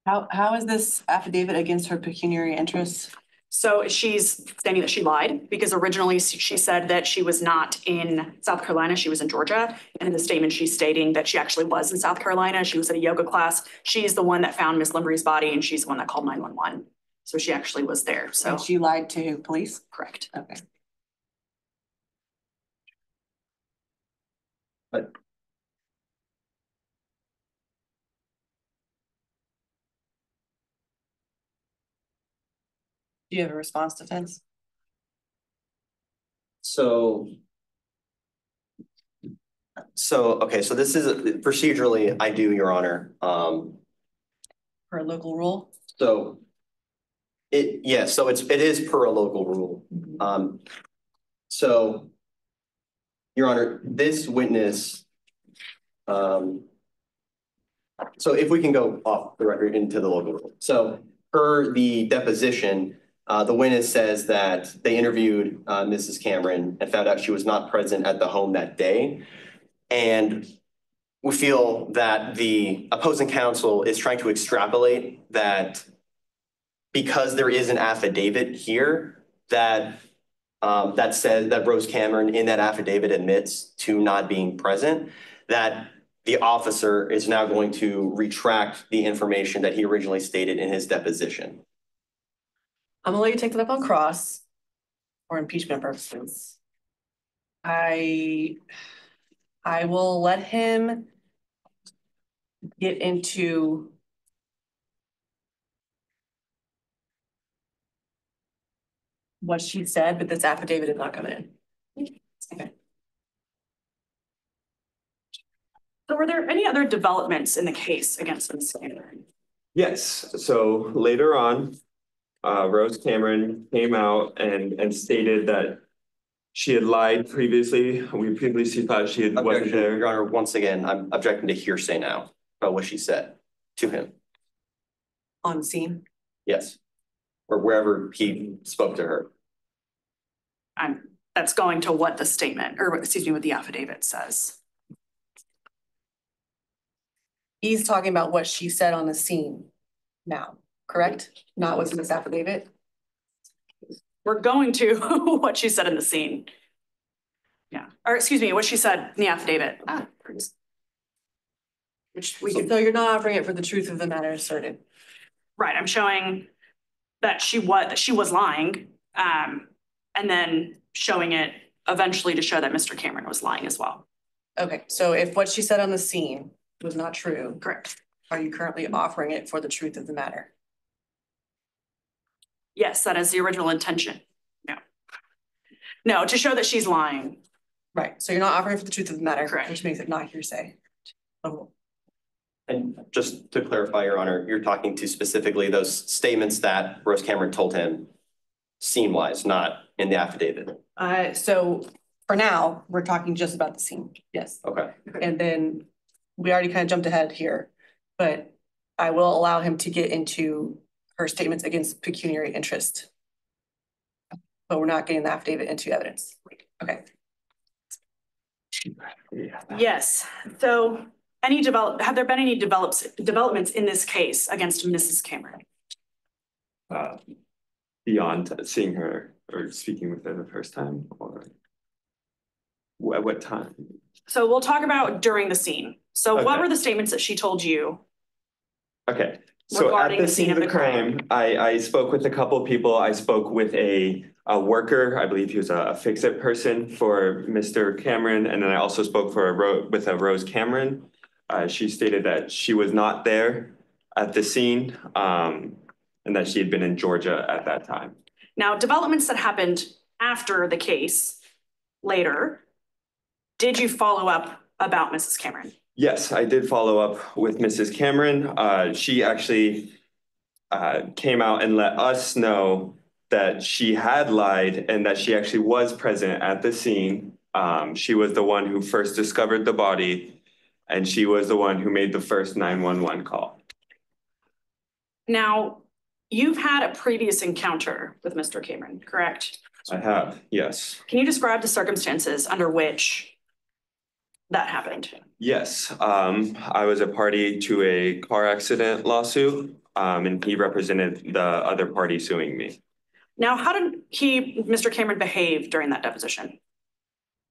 How is this affidavit against her pecuniary interests? So she's stating that she lied because originally she said that she was not in South Carolina, she was in Georgia. And in the statement, she's stating that she actually was in South Carolina. She was at a yoga class. She's the one that found Miss Limbury's body and she's the one that called 911. So she actually was there. So And she lied to police? correct. Okay. But Do you have a response defense? okay, so this is procedurally, I do, Your Honor. Per local rule? So it is per a local rule. So, Your Honor, this witness, so if we can go off the record into the local rule. So per the deposition, the witness says that they interviewed Mrs. Cameron and found out she was not present at the home that day. And we feel that the opposing counsel is trying to extrapolate that because there is an affidavit here that that says that Rose Cameron in that affidavit admits to not being present, that the officer is now going to retract the information that he originally stated in his deposition. I'm gonna let you take that up on cross for impeachment purposes. I will let him get into what she said, but this affidavit is not coming in. Okay. So were there any other developments in the case against Ms. Cameron? Yes, so later on, Rose Cameron came out and stated that she had lied previously. We previously thought she wasn't Objection, there. Your Honor, once again, I'm objecting to hearsay now about what she said to him. On scene. Yes, or wherever he spoke to her. That's going to what the statement, or excuse me, what the affidavit says. He's talking about what she said on the scene now, correct? Not what's in this affidavit? We're going to what she said in the scene. Yeah, or excuse me, what she said in the affidavit. Which we could, So you're not offering it for the truth of the matter asserted? right, I'm showing that she was lying, and then showing it eventually to show that Mr. Cameron was lying as well. Okay, so if what she said on the scene was not true, Correct. are you currently offering it for the truth of the matter? Yes, that is the original intention. No. No, to show that she's lying. Right, so you're not offering it for the truth of the matter. Correct. Which makes it not hearsay. Oh. And just to clarify, Your Honor, you're talking to specifically those statements that Rose Cameron told him scene-wise, not in the affidavit. So for now, we're talking just about the scene, yes. Okay. And then we already kind of jumped ahead here, but I will allow him to get into her statements against pecuniary interest. But we're not getting the affidavit into evidence. Okay. Yes, so have there been any developments in this case against Mrs. Cameron? Beyond seeing her or speaking with her the first time, or at what time? So we'll talk about during the scene. So what Okay. were the statements that she told you? Okay, so at Regarding the scene of the crime, I spoke with a couple of people. I spoke with a worker, I believe he was a fix-it person for Mr. Cameron, and then I also spoke with a Rose Cameron. She stated that she was not there at the scene, and that she had been in Georgia at that time. Now, developments that happened after the case later, did you follow up about Mrs. Cameron? Yes, I did follow up with Mrs. Cameron. She actually came out and let us know that she had lied and that she actually was present at the scene. She was the one who first discovered the body, and she was the one who made the first 911 call. Now, you've had a previous encounter with Mr. Cameron, correct? I have, yes. Can you describe the circumstances under which that happened? Yes, I was a party to a car accident lawsuit. and he represented the other party suing me. Now, how did Mr. Cameron, behave during that deposition?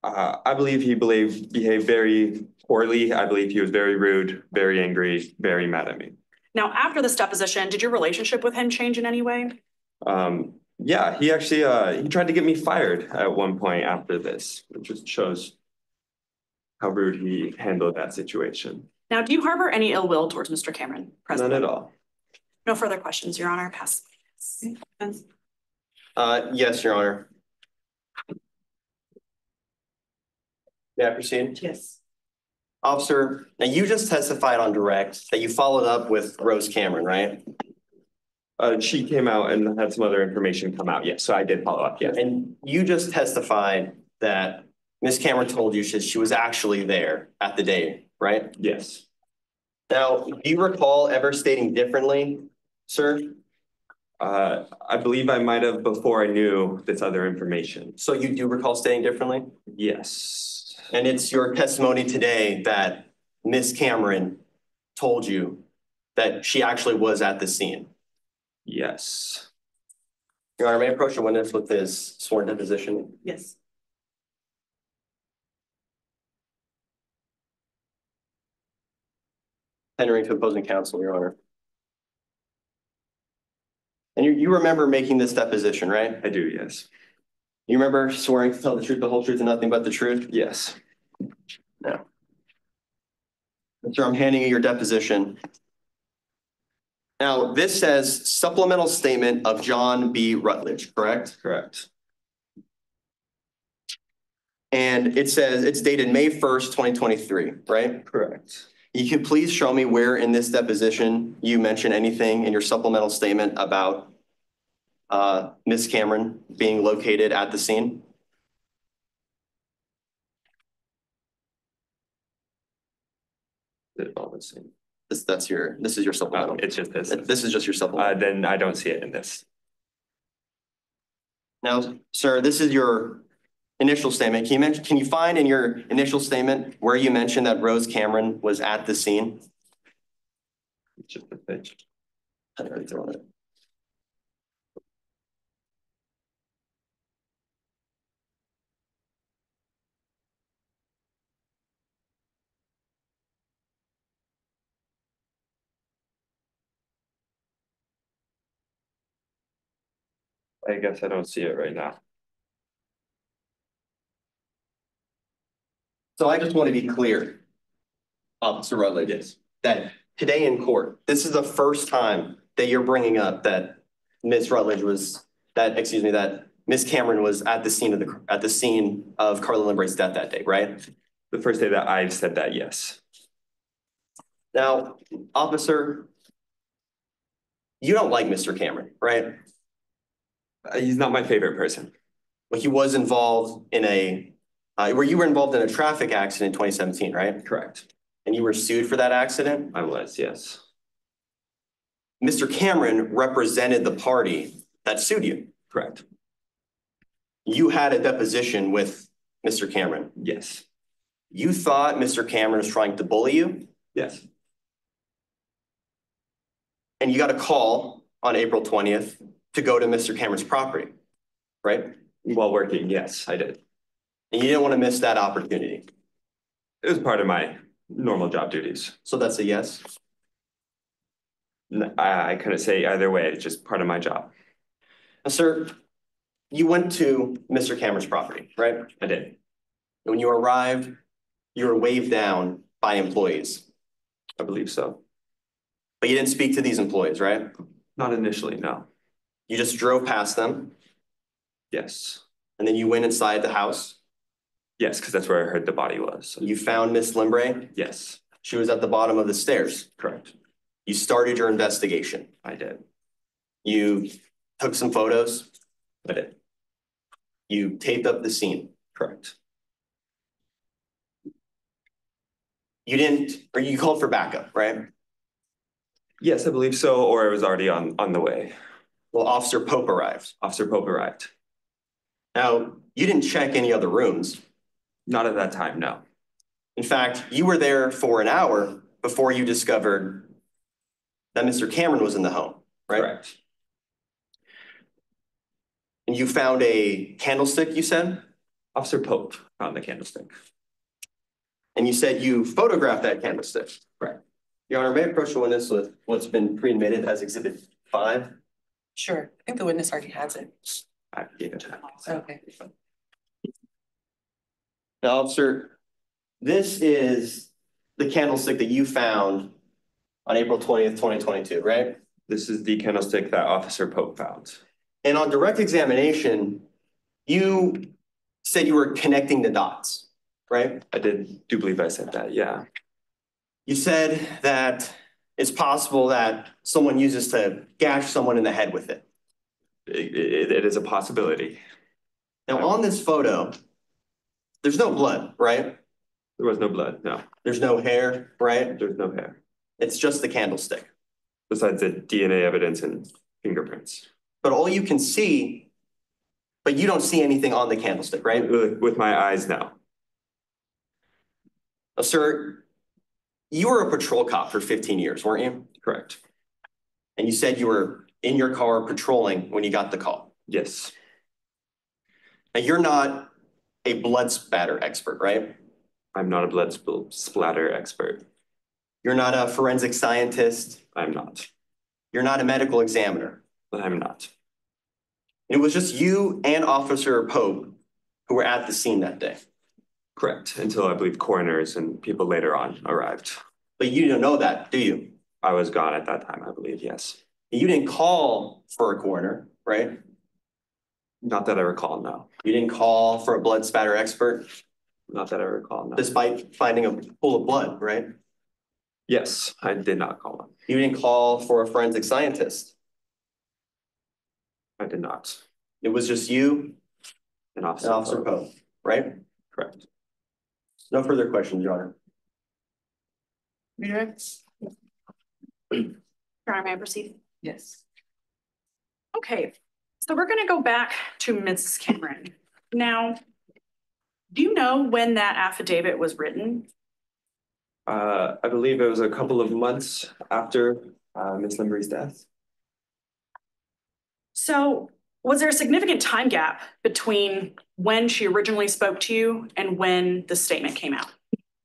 I believe he behaved very poorly. I believe he was very rude, very angry, very mad at me. Now, after this deposition, did your relationship with him change in any way? Yeah, he actually he tried to get me fired at one point after this, which just shows how rude he handled that situation. Now, do you harbor any ill will towards Mr. Cameron? None at all. No further questions, Your Honor. Pass. Yes, Your Honor. May I proceed? Yes. Officer, now you just testified on direct that you followed up with Rose Cameron, right? She came out and had some other information come out. Yes, so I did follow up. Yes. And you just testified that Ms. Cameron told you she was actually there at the date, right? Yes. Now, do you recall ever stating differently, sir? I believe I might have before I knew this other information. So you do recall stating differently? Yes. And it's your testimony today that Ms. Cameron told you that she actually was at the scene? Yes. Your Honor, may I approach the witness with his sworn deposition? Yes. Tendering to opposing counsel, Your Honor. And you remember making this deposition, right? I do, yes. You remember swearing to tell the truth, the whole truth, and nothing but the truth? Yes. No. Sir, I'm handing you your deposition. Now, this says supplemental statement of John B. Rutledge, correct? Correct. And it says it's dated May 1st, 2023, right? Correct. You could please show me where in this deposition you mention anything in your supplemental statement about Ms. Cameron being located at the scene? This is your supplemental. It's just this. This is just your supplemental. Then I don't see it in this. Now, sir, this is your initial statement. Can you find in your initial statement where you mentioned that Rose Cameron was at the scene? It's just the pitch. I guess I don't see it right now. So I just want to be clear, Officer Rutledge, Yes. that today in court, this is the first time that you're bringing up that Ms. Cameron was at the scene of Carla Limbray's death that day, right? The first day that I've said that, yes. Now, officer, you don't like Mr. Cameron, right? He's not my favorite person. Well, he was involved in you were involved in a traffic accident in 2017, right? Correct. And you were sued for that accident? I was, yes. Mr. Cameron represented the party that sued you. Correct. You had a deposition with Mr. Cameron. Yes. You thought Mr. Cameron was trying to bully you? Yes. And you got a call on April 20th to go to Mr. Cameron's property, right? While working, yes, I did. And you didn't want to miss that opportunity. It was part of my normal job duties. So that's a yes? I couldn't say either way. It's just part of my job. Now, sir, you went to Mr. Cameron's property, right? I did. When you arrived, you were waved down by employees, I believe so. but you didn't speak to these employees, right? Not initially, no. You just drove past them Yes. and then you went inside the house. Yes, because that's where I heard the body was. You found Miss Limbray. Yes, She was at the bottom of the stairs. correct. You started your investigation. I did. You took some photos. I did. You taped up the scene. Correct. You called for backup, right? Yes, I believe so, or it was already on the way. Well, Officer Pope arrived. Officer Pope arrived. Now, you didn't check any other rooms. Not at that time, no. In fact, you were there for an hour before you discovered that Mr. Cameron was in the home, right? Correct. And you found a candlestick, you said? Officer Pope found the candlestick. And you said you photographed that candlestick? Correct. Your Honor, may I approach the witness with what's been pre-admitted as Exhibit 5? Sure, I think the witness already has it. I gave it to him. Okay. Now, officer, this is the candlestick that you found on April 20th, 2022, right? This is the candlestick that Officer Pope found. And on direct examination, you said you were connecting the dots, right? I do believe I said that, yeah. You said that it's possible that someone uses to gash someone in the head with it. It is a possibility. Now, on this photo, there's no blood, right? There was no blood, no. There's no hair, right? There's no hair. It's just the candlestick. Besides the DNA evidence and fingerprints. But all you can see, but you don't see anything on the candlestick, right? With my eyes now. Sir, you were a patrol cop for 15 years, weren't you? Correct. And you said you were in your car patrolling when you got the call. Yes. Now, you're not a blood spatter expert, right? I'm not a blood splatter expert. You're not a forensic scientist. I'm not. You're not a medical examiner. I'm not. It was just you and Officer Pope who were at the scene that day. Correct, until I believe coroners and people later on arrived. But you don't know that, do you? I was gone at that time, I believe, yes. You didn't call for a coroner, right? Not that I recall, no. You didn't call for a blood spatter expert, Not that I recall, no. despite finding a pool of blood, right? Yes, I did not call him. You didn't call for a forensic scientist. I did not. It was just you An and officer. Officer Pope, right? Correct. No further questions, Your Honor. Redirect? Your Honor, may I proceed? Yes. Okay, so we're gonna go back to Mrs. Cameron. Now, do you know when that affidavit was written? I believe it was a couple of months after Ms. Limbury's death. So was there a significant time gap between when she originally spoke to you and when the statement came out?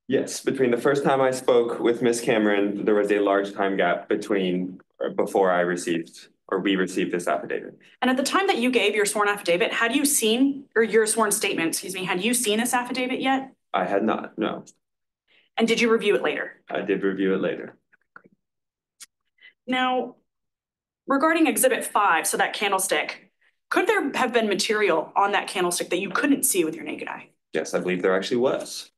Yes, between the first time I spoke with Ms. Cameron, there was a large time gap between before I received or we received this affidavit. And at the time that you gave your sworn affidavit, had you seen, or your sworn statement, excuse me, had you seen this affidavit yet? I had not, no. And did you review it later? I did review it later. Now, regarding Exhibit 5, so that candlestick, could there have been material on that candlestick that you couldn't see with your naked eye? Yes, I believe there actually was.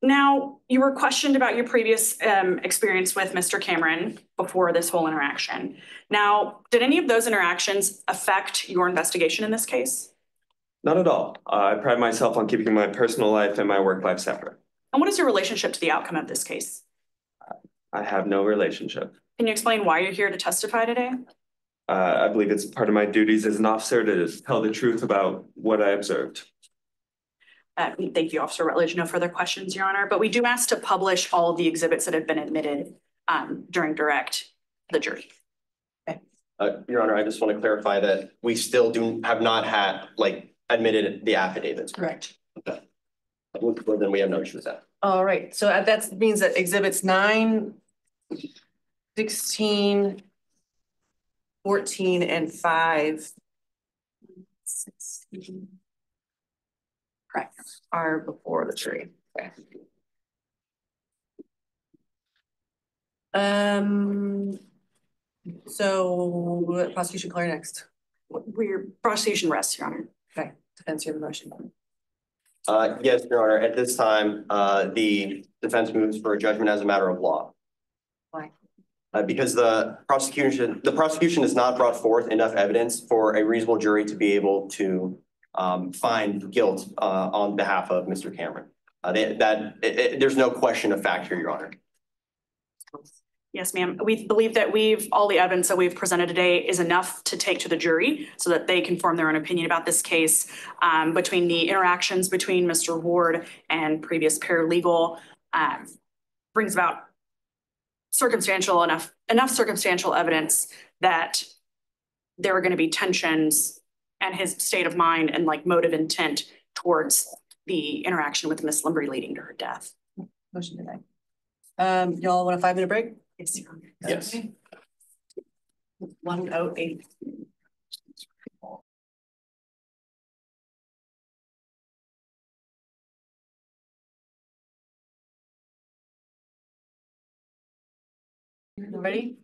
Now, you were questioned about your previous experience with Mr. Cameron before this whole interaction. Now, did any of those interactions affect your investigation in this case? Not at all. I pride myself on keeping my personal life and my work life separate. And what is your relationship to the outcome of this case? I have no relationship. Can you explain why you're here to testify today? I believe it's part of my duties as an officer to tell the truth about what I observed. Thank you, Officer Rutledge. No further questions, Your Honor, but we do ask to publish all of the exhibits that have been admitted during direct to the jury. Your Honor, I just want to clarify that we still have not had, admitted the affidavits. Correct. Okay. Well, then we have no issue with that. All right, so that means that exhibits 9, 16, 14, and 5 correct, are before the jury. Okay. So prosecution clear next. Your prosecution rests, Your Honor. Okay, defense, you have a motion. Yes, Your Honor, at this time, the defense moves for a judgment as a matter of law. Why? Because the prosecution has not brought forth enough evidence for a reasonable jury to be able to find guilt on behalf of Mr. Cameron. There's no question of fact here, Your Honor. Yes, ma'am. We believe that all the evidence that we've presented today is enough to take to the jury so that they can form their own opinion about this case between the interactions between Mr. Ward and previous paralegal brings about enough circumstantial evidence that there were going to be tensions and his state of mind and like motive intent towards the interaction with Miss Limbury leading to her death. Motion denied. Y'all want a 5-minute break? Yes, Your Honor. Yes. Okay. 1:08. Ready?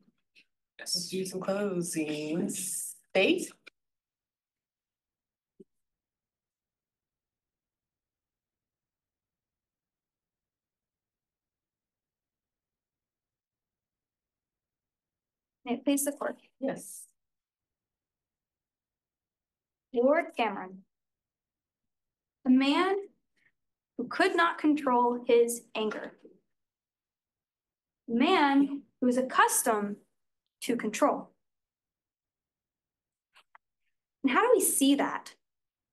Let's do some closing. State? May it please the court. Yes. Lord Cameron, a man who could not control his anger. A man who is accustomed to control. And how do we see that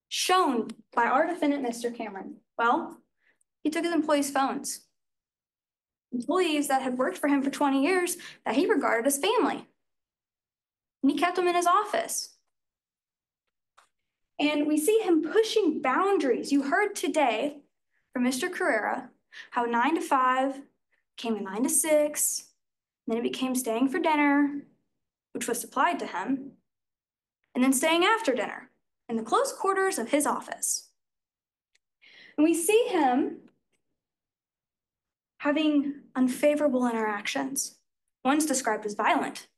shown by our defendant, Mr. Cameron? Well, he took his employees' phones. Employees that had worked for him for 20 years that he regarded as family. And he kept them in his office. And we see him pushing boundaries. You heard today from Mr. Carrera how 9 to 5 became a 9 to 6, then it became staying for dinner, which was supplied to him, and then staying after dinner in the close quarters of his office. And we see him having unfavorable interactions. One's described as violent.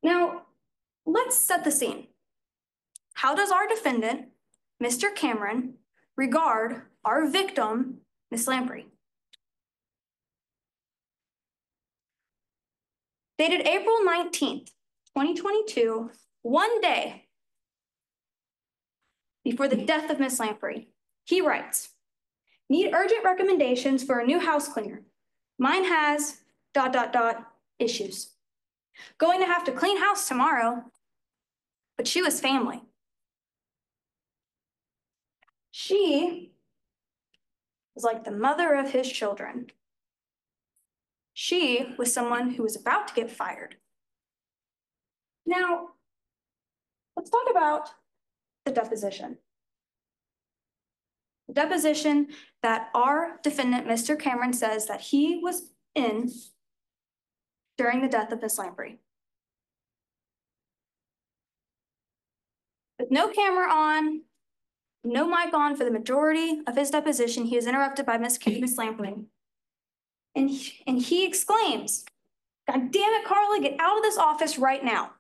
Now, let's set the scene. How does our defendant, Mr. Cameron, regard our victim, Miss Lamprey? Dated April 19th, 2022, one day before the death of Miss Lamprey, he writes, "Need urgent recommendations for a new house cleaner. Mine has ... issues. Going to have to clean house tomorrow." But she was family. She was like the mother of his children. She was someone who was about to get fired. Now, let's talk about the deposition. The deposition that our defendant, Mr. Cameron, says that he was in during the death of Miss Lamprey. With no camera on, no mic on for the majority of his deposition, he is interrupted by Miss Lamprey. And he exclaims, "God damn it, Carla, get out of this office right now."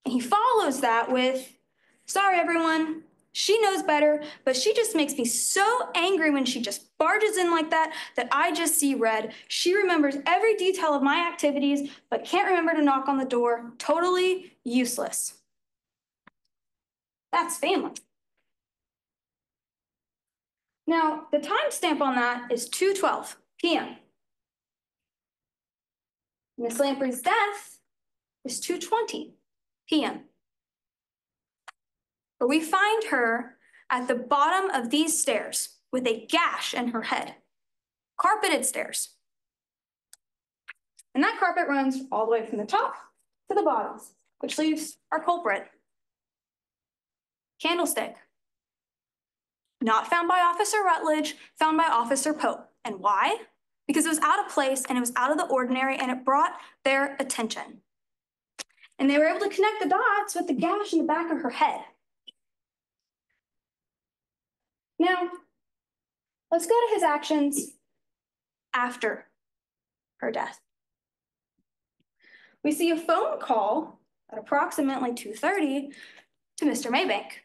And he follows that with, "Sorry, everyone, she knows better, but she just makes me so angry when she just barges in like that I just see red. She remembers every detail of my activities, but can't remember to knock on the door. Totally useless." That's family. Now, the timestamp on that is 2:12 p.m. Miss Lamprey's death is 2:20 p.m. But we find her at the bottom of these stairs with a gash in her head. Carpeted stairs. And that carpet runs all the way from the top to the bottom, which leaves our culprit. Candlestick. Not found by Officer Rutledge, found by Officer Pope. And why? Because it was out of place and it was out of the ordinary and it brought their attention. And they were able to connect the dots with the gash in the back of her head. Now, let's go to his actions after her death. We see a phone call at approximately 2:30 to Mr. Maybank.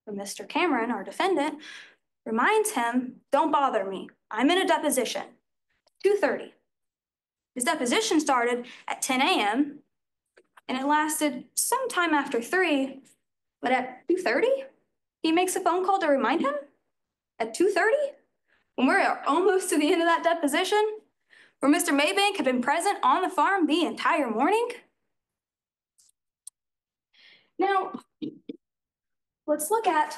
But Mr. Cameron, our defendant, reminds him, "Don't bother me. I'm in a deposition." 2:30. His deposition started at 10 a.m. and it lasted sometime after 3, but at 2:30, he makes a phone call to remind him at 2:30, when we're almost to the end of that deposition, where Mr. Maybank had been present on the farm the entire morning. Now, let's look at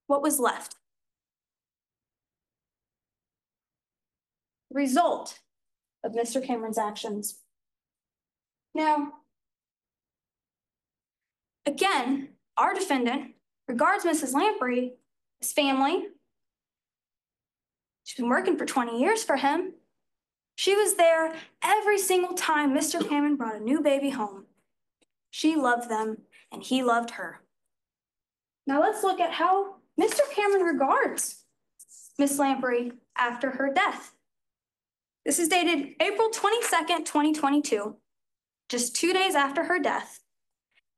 what was left. the result of Mr. Cameron's actions. Now, again, our defendant regards Mrs. Lamprey as family. She's been working for 20 years for him. She was there every single time Mr. Cameron brought a new baby home. She loved them, and he loved her. Now let's look at how Mr. Cameron regards Miss Lamprey after her death. This is dated April 22nd, 2022, just 2 days after her death.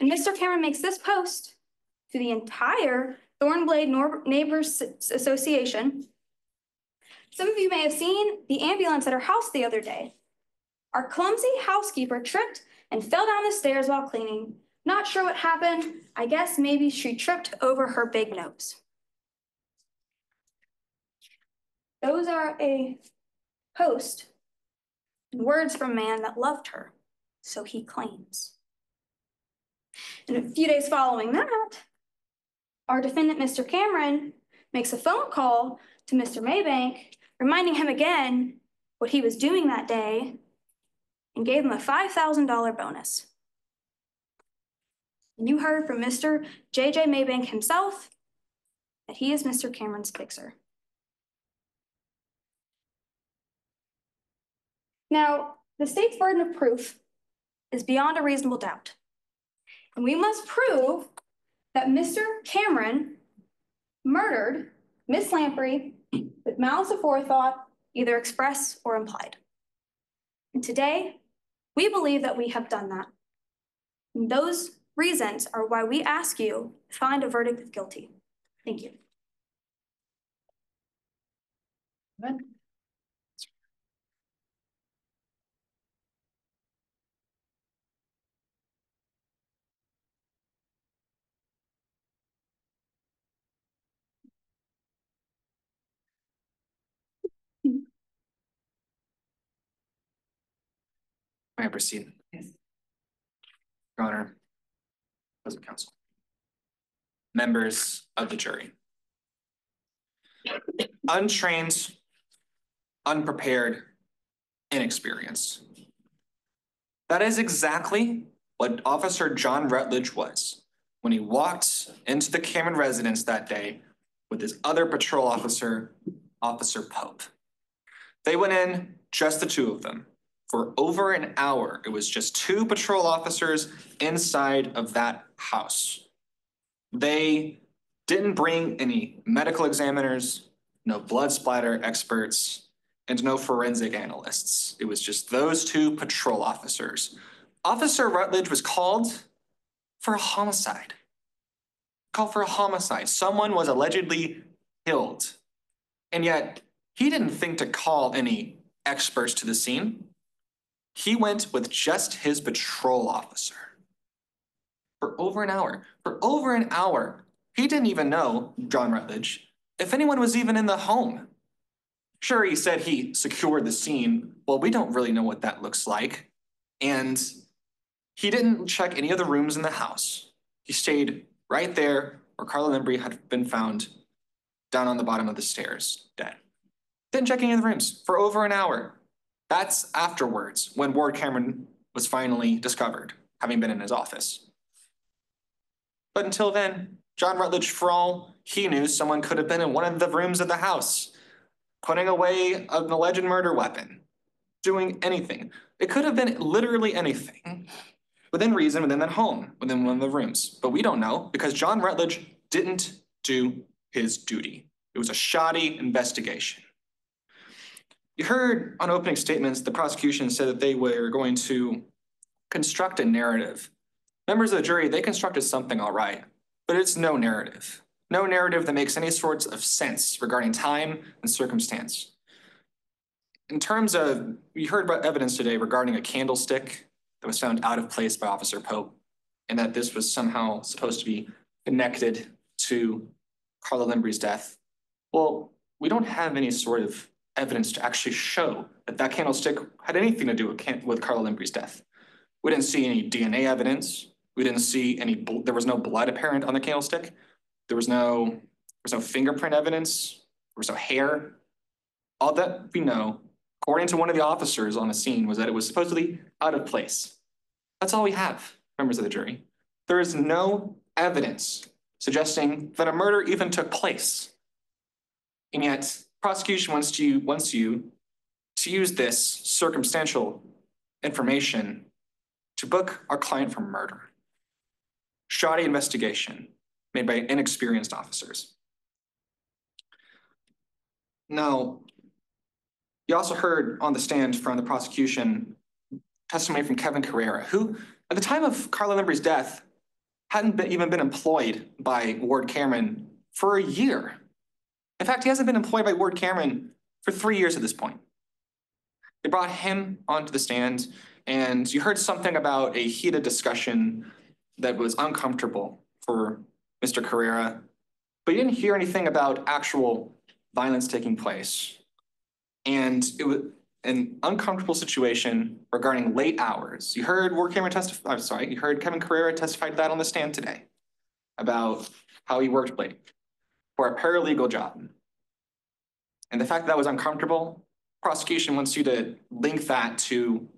And Mr. Cameron makes this post to the entire Thornblade Neighbors Association. Some of you may have seen the ambulance at her house the other day. Our clumsy housekeeper tripped and fell down the stairs while cleaning. Not sure what happened. I guess maybe she tripped over her big nose. Those are a post and words from a man that loved her, so he claims. And a few days following that, our defendant, Mr. Cameron, makes a phone call to Mr. Maybank, reminding him again what he was doing that day, and gave him a $5,000 bonus. And you heard from Mr. J.J. Maybank himself that he is Mr. Cameron's fixer. Now, the state's burden of proof is beyond a reasonable doubt. And we must prove that Mr. Cameron murdered Miss Lamprey with malice aforethought, either express or implied. And today, we believe that we have done that. And those reasons are why we ask you to find a verdict of guilty. Thank you. Good. May I proceed? Yes. Your Honor, President Counsel, members of the jury. Untrained, unprepared, inexperienced. That is exactly what Officer John Rutledge was when he walked into the Cameron residence that day with his other patrol officer, Officer Pope. They went in, just the two of them. For over an hour, it was just two patrol officers inside of that house. They didn't bring any medical examiners, no blood splatter experts, and no forensic analysts. It was just those two patrol officers. Officer Rutledge was called for a homicide. Someone was allegedly killed. And yet, he didn't think to call any experts to the scene. He went with just his patrol officer for over an hour. For over an hour, he didn't even know, John Rutledge, if anyone was even in the home. Sure, he said he secured the scene. Well, we don't really know what that looks like. And he didn't check any of the rooms in the house. He stayed right there where Carla Limbrey had been found, down on the bottom of the stairs, dead. Didn't check any of the rooms for over an hour. That's afterwards, when Ward Cameron was finally discovered, having been in his office. But until then, John Rutledge, for all he knew, someone could have been in one of the rooms of the house, putting away an alleged murder weapon, doing anything. It could have been literally anything, within reason, within that home, within one of the rooms. But we don't know, because John Rutledge didn't do his duty. It was a shoddy investigation. You heard on opening statements, the prosecution said that they were going to construct a narrative. Members of the jury, they constructed something all right, but it's no narrative. No narrative that makes any sorts of sense regarding time and circumstance. In terms of, we heard about evidence today regarding a candlestick that was found out of place by Officer Pope, and that this was somehow supposed to be connected to Carla Limbrey's death. Well, we don't have any sort of evidence to actually show that that candlestick had anything to do with Carla Limbrey's death. We didn't see any DNA evidence. We didn't see any, there was no blood apparent on the candlestick. There was no fingerprint evidence. There was no hair. All that we know, according to one of the officers on the scene, was that it was supposedly out of place. That's all we have, members of the jury. There is no evidence suggesting that a murder even took place. And yet, prosecution wants you to use this circumstantial information to book our client for murder. Shoddy investigation made by inexperienced officers. Now, you also heard on the stand from the prosecution testimony from Kevin Carrera, who at the time of Carla Limbrey's death hadn't even been employed by Ward Cameron for a year. In fact, he hasn't been employed by Ward Cameron for 3 years at this point. They brought him onto the stand, and you heard something about a heated discussion that was uncomfortable for Mr. Carrera, but you didn't hear anything about actual violence taking place. And it was an uncomfortable situation regarding late hours. You heard you heard Kevin Carrera testify to that on the stand today about how he worked late for a paralegal job. And the fact that was uncomfortable, prosecution wants you to link that to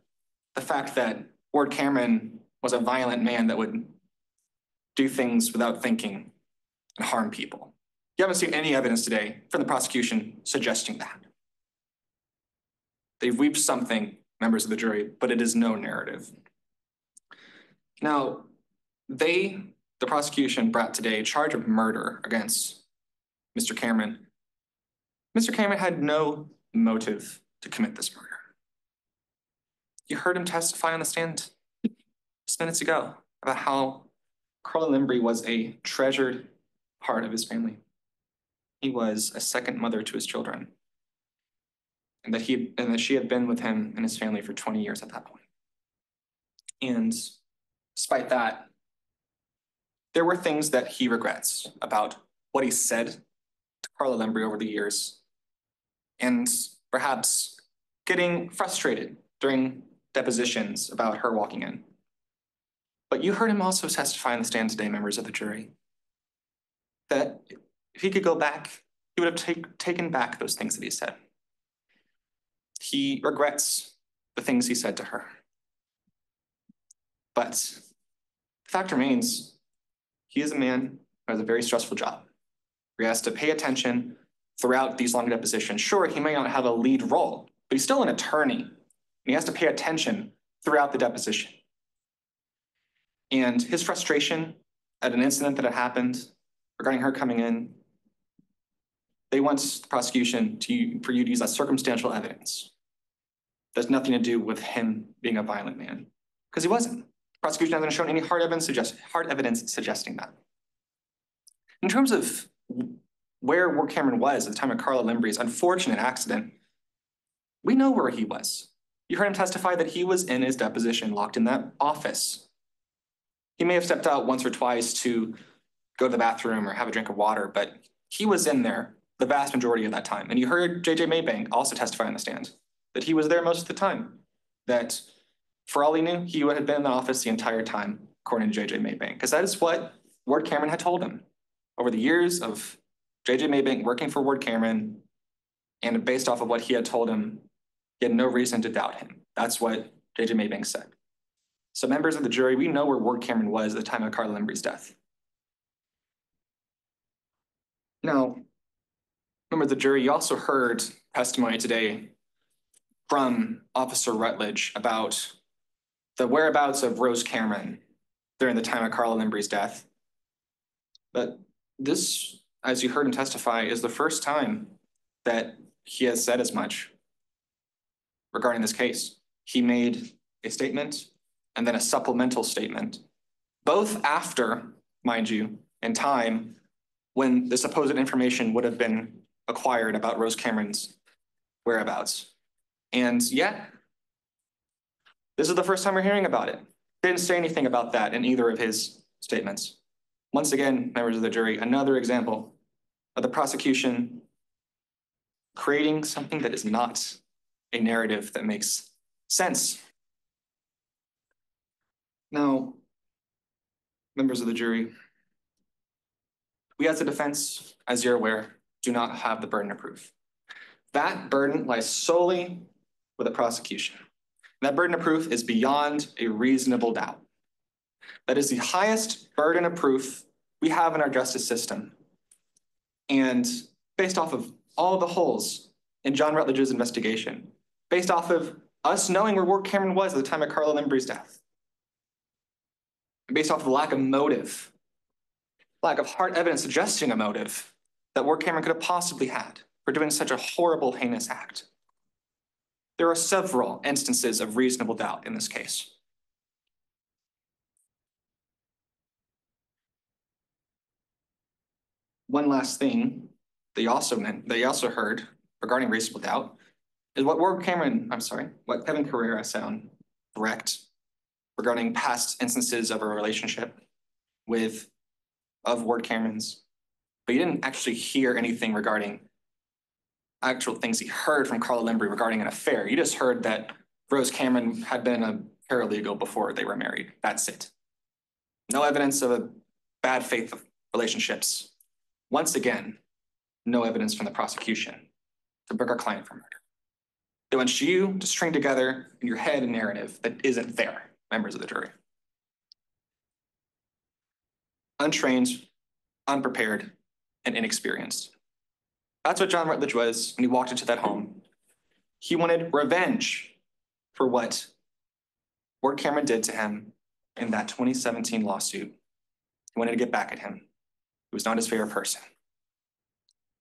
the fact that Ward Cameron was a violent man that would do things without thinking and harm people. You haven't seen any evidence today from the prosecution suggesting that. They've reached something, members of the jury, but it is no narrative. Now, the prosecution brought today a charge of murder against Mr. Cameron. Mr. Cameron had no motive to commit this murder. You heard him testify on the stand just minutes ago about how Carla Limbrey was a treasured part of his family. He was a second mother to his children, and that she had been with him and his family for 20 years at that point. And despite that, there were things that he regrets about what he said to Carla Limbrey over the years, and perhaps getting frustrated during depositions about her walking in. But you heard him also testify on the stand today, members of the jury, that if he could go back, he would have taken back those things that he said. He regrets the things he said to her. But the fact remains, he is a man who has a very stressful job. He has to pay attention throughout these long depositions. Sure, he may not have a lead role, but he's still an attorney, and he has to pay attention throughout the deposition. And his frustration at an incident that had happened regarding her coming in, they want the prosecution for you to use that circumstantial evidence. That's nothing to do with him being a violent man, because he wasn't. The prosecution hasn't shown any hard evidence suggesting that. In terms of where Ward Cameron was at the time of Carla Limbrey's unfortunate accident, we know where he was. You heard him testify that he was in his deposition, locked in that office. He may have stepped out once or twice to go to the bathroom or have a drink of water, but he was in there the vast majority of that time. And you heard JJ Maybank also testify on the stand that he was there most of the time, that for all he knew, he would have been in the office the entire time, according to JJ Maybank, because that is what Ward Cameron had told him. Over the years of JJ Maybank working for Ward Cameron, and based off of what he had told him, he had no reason to doubt him. That's what JJ Maybank said. So members of the jury, we know where Ward Cameron was at the time of Carla Limbrey's death. Now, members of the jury, you also heard testimony today from Officer Rutledge about the whereabouts of Rose Cameron during the time of Carla Limbrey's death. But this, as you heard him testify, is the first time that he has said as much regarding this case. He made a statement and then a supplemental statement, both after, mind you, in time when the supposed information would have been acquired about Rose Cameron's whereabouts. And yet, this is the first time we're hearing about it. Didn't say anything about that in either of his statements. Once again, members of the jury, another example of the prosecution creating something that is not a narrative that makes sense. Now, members of the jury, we as a defense, as you're aware, do not have the burden of proof. That burden lies solely with the prosecution. That burden of proof is beyond a reasonable doubt. That is the highest burden of proof we have in our justice system. And based off of all the holes in John Rutledge's investigation, based off of us knowing where Ward Cameron was at the time of Carla Limbrey's death, and based off of the lack of motive, lack of hard evidence suggesting a motive that Ward Cameron could have possibly had for doing such a horrible, heinous act. There are several instances of reasonable doubt in this case. One last thing they also heard regarding reasonable doubt is what what Kevin Carrera said on Direct regarding past instances of a relationship of Ward Cameron's, but you didn't actually hear anything regarding actual things he heard from Carla Limbrey regarding an affair. You just heard that Rose Cameron had been a paralegal before they were married. That's it. No evidence of a bad faith of relationships. Once again, no evidence from the prosecution to book our client for murder. They want you to string together in your head a narrative that isn't there, members of the jury. Untrained, unprepared, and inexperienced. That's what John Rutledge was when he walked into that home. He wanted revenge for what Ward Cameron did to him in that 2017 lawsuit. He wanted to get back at him. He was not his favorite person.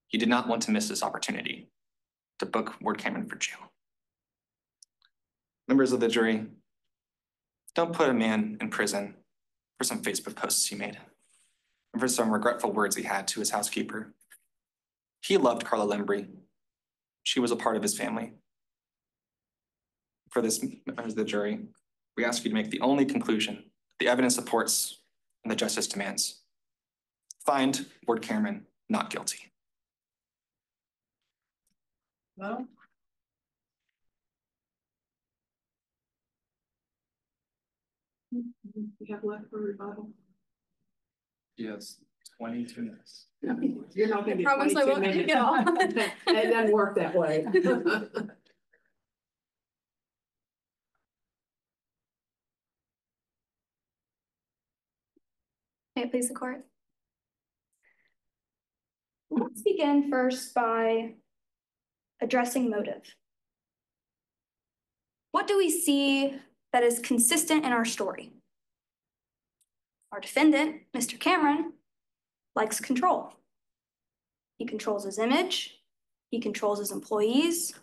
He did not want to miss this opportunity to book Ward Cameron for jail. Members of the jury, don't put a man in prison for some Facebook posts he made and for some regretful words he had to his housekeeper. He loved Carla Limbrey. She was a part of his family. For this, members of the jury, we ask you to make the only conclusion the evidence supports and the justice demands. Find Ward Cameron not guilty. Well. We have left for rebuttal. Yes, 22 minutes. You're not gonna I get promise I 22 won't take minutes. it all. It doesn't work that way. May it please the court. Let's begin first by addressing motive. What do we see that is consistent in our story? Our defendant, Mr. Cameron, likes control. He controls his image. He controls his employees.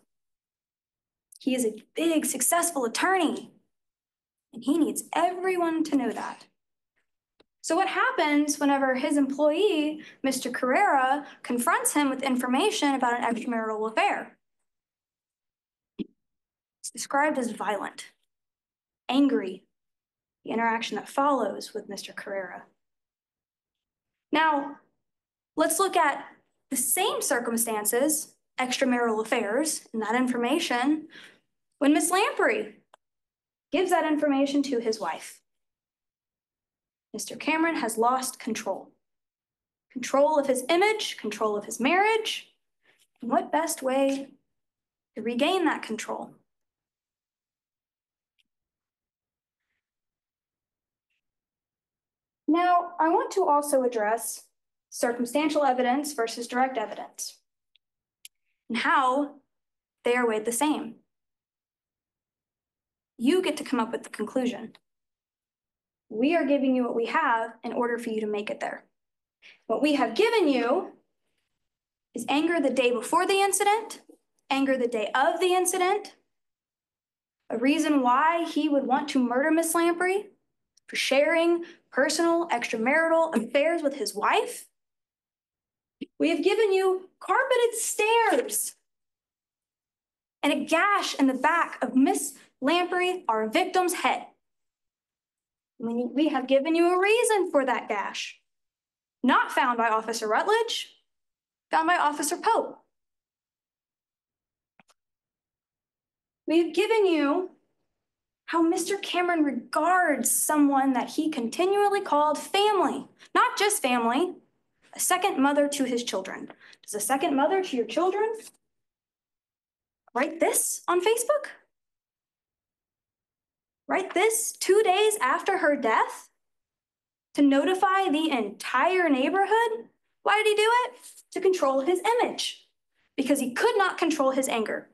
He is a big, successful attorney, and he needs everyone to know that. So what happens whenever his employee, Mr. Carrera, confronts him with information about an extramarital affair? It's described as violent, angry, the interaction that follows with Mr. Carrera. Now, let's look at the same circumstances, extramarital affairs, and that information when Miss Lamprey gives that information to his wife. Mr. Cameron has lost control. Control of his image, control of his marriage. And what best way to regain that control? Now, I want to also address circumstantial evidence versus direct evidence and how they are weighed the same. You get to come up with the conclusion. We are giving you what we have in order for you to make it there. What we have given you is anger the day before the incident, anger the day of the incident, a reason why he would want to murder Miss Lamprey for sharing personal extramarital affairs with his wife. We have given you carpeted stairs and a gash in the back of Miss Lamprey, our victim's head. We have given you a reason for that gash, not found by Officer Rutledge, found by Officer Pope. We have given you how Mr. Cameron regards someone that he continually called family, not just family, a second mother to his children. Does a second mother to your children write this on Facebook? Write this 2 days after her death to notify the entire neighborhood. Why did he do it? To control his image, because he could not control his anger.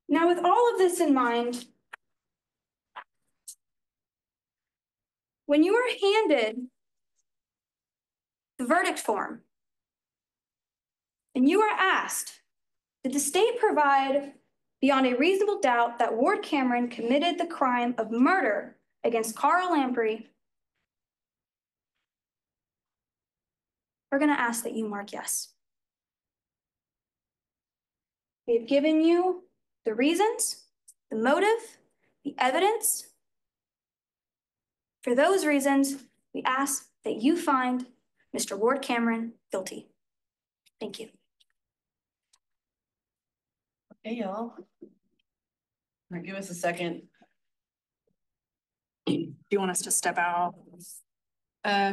Now, with all of this in mind, when you are handed the verdict form and you are asked, did the state provide beyond a reasonable doubt that Ward Cameron committed the crime of murder against Carl Lamprey, we're going to ask that you mark yes. We have given you the reasons, the motive, the evidence. For those reasons, we ask that you find Mr. Ward Cameron guilty. Thank you. Hey, y'all. Give us a second. Do you want us to step out?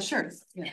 Sure. Yeah.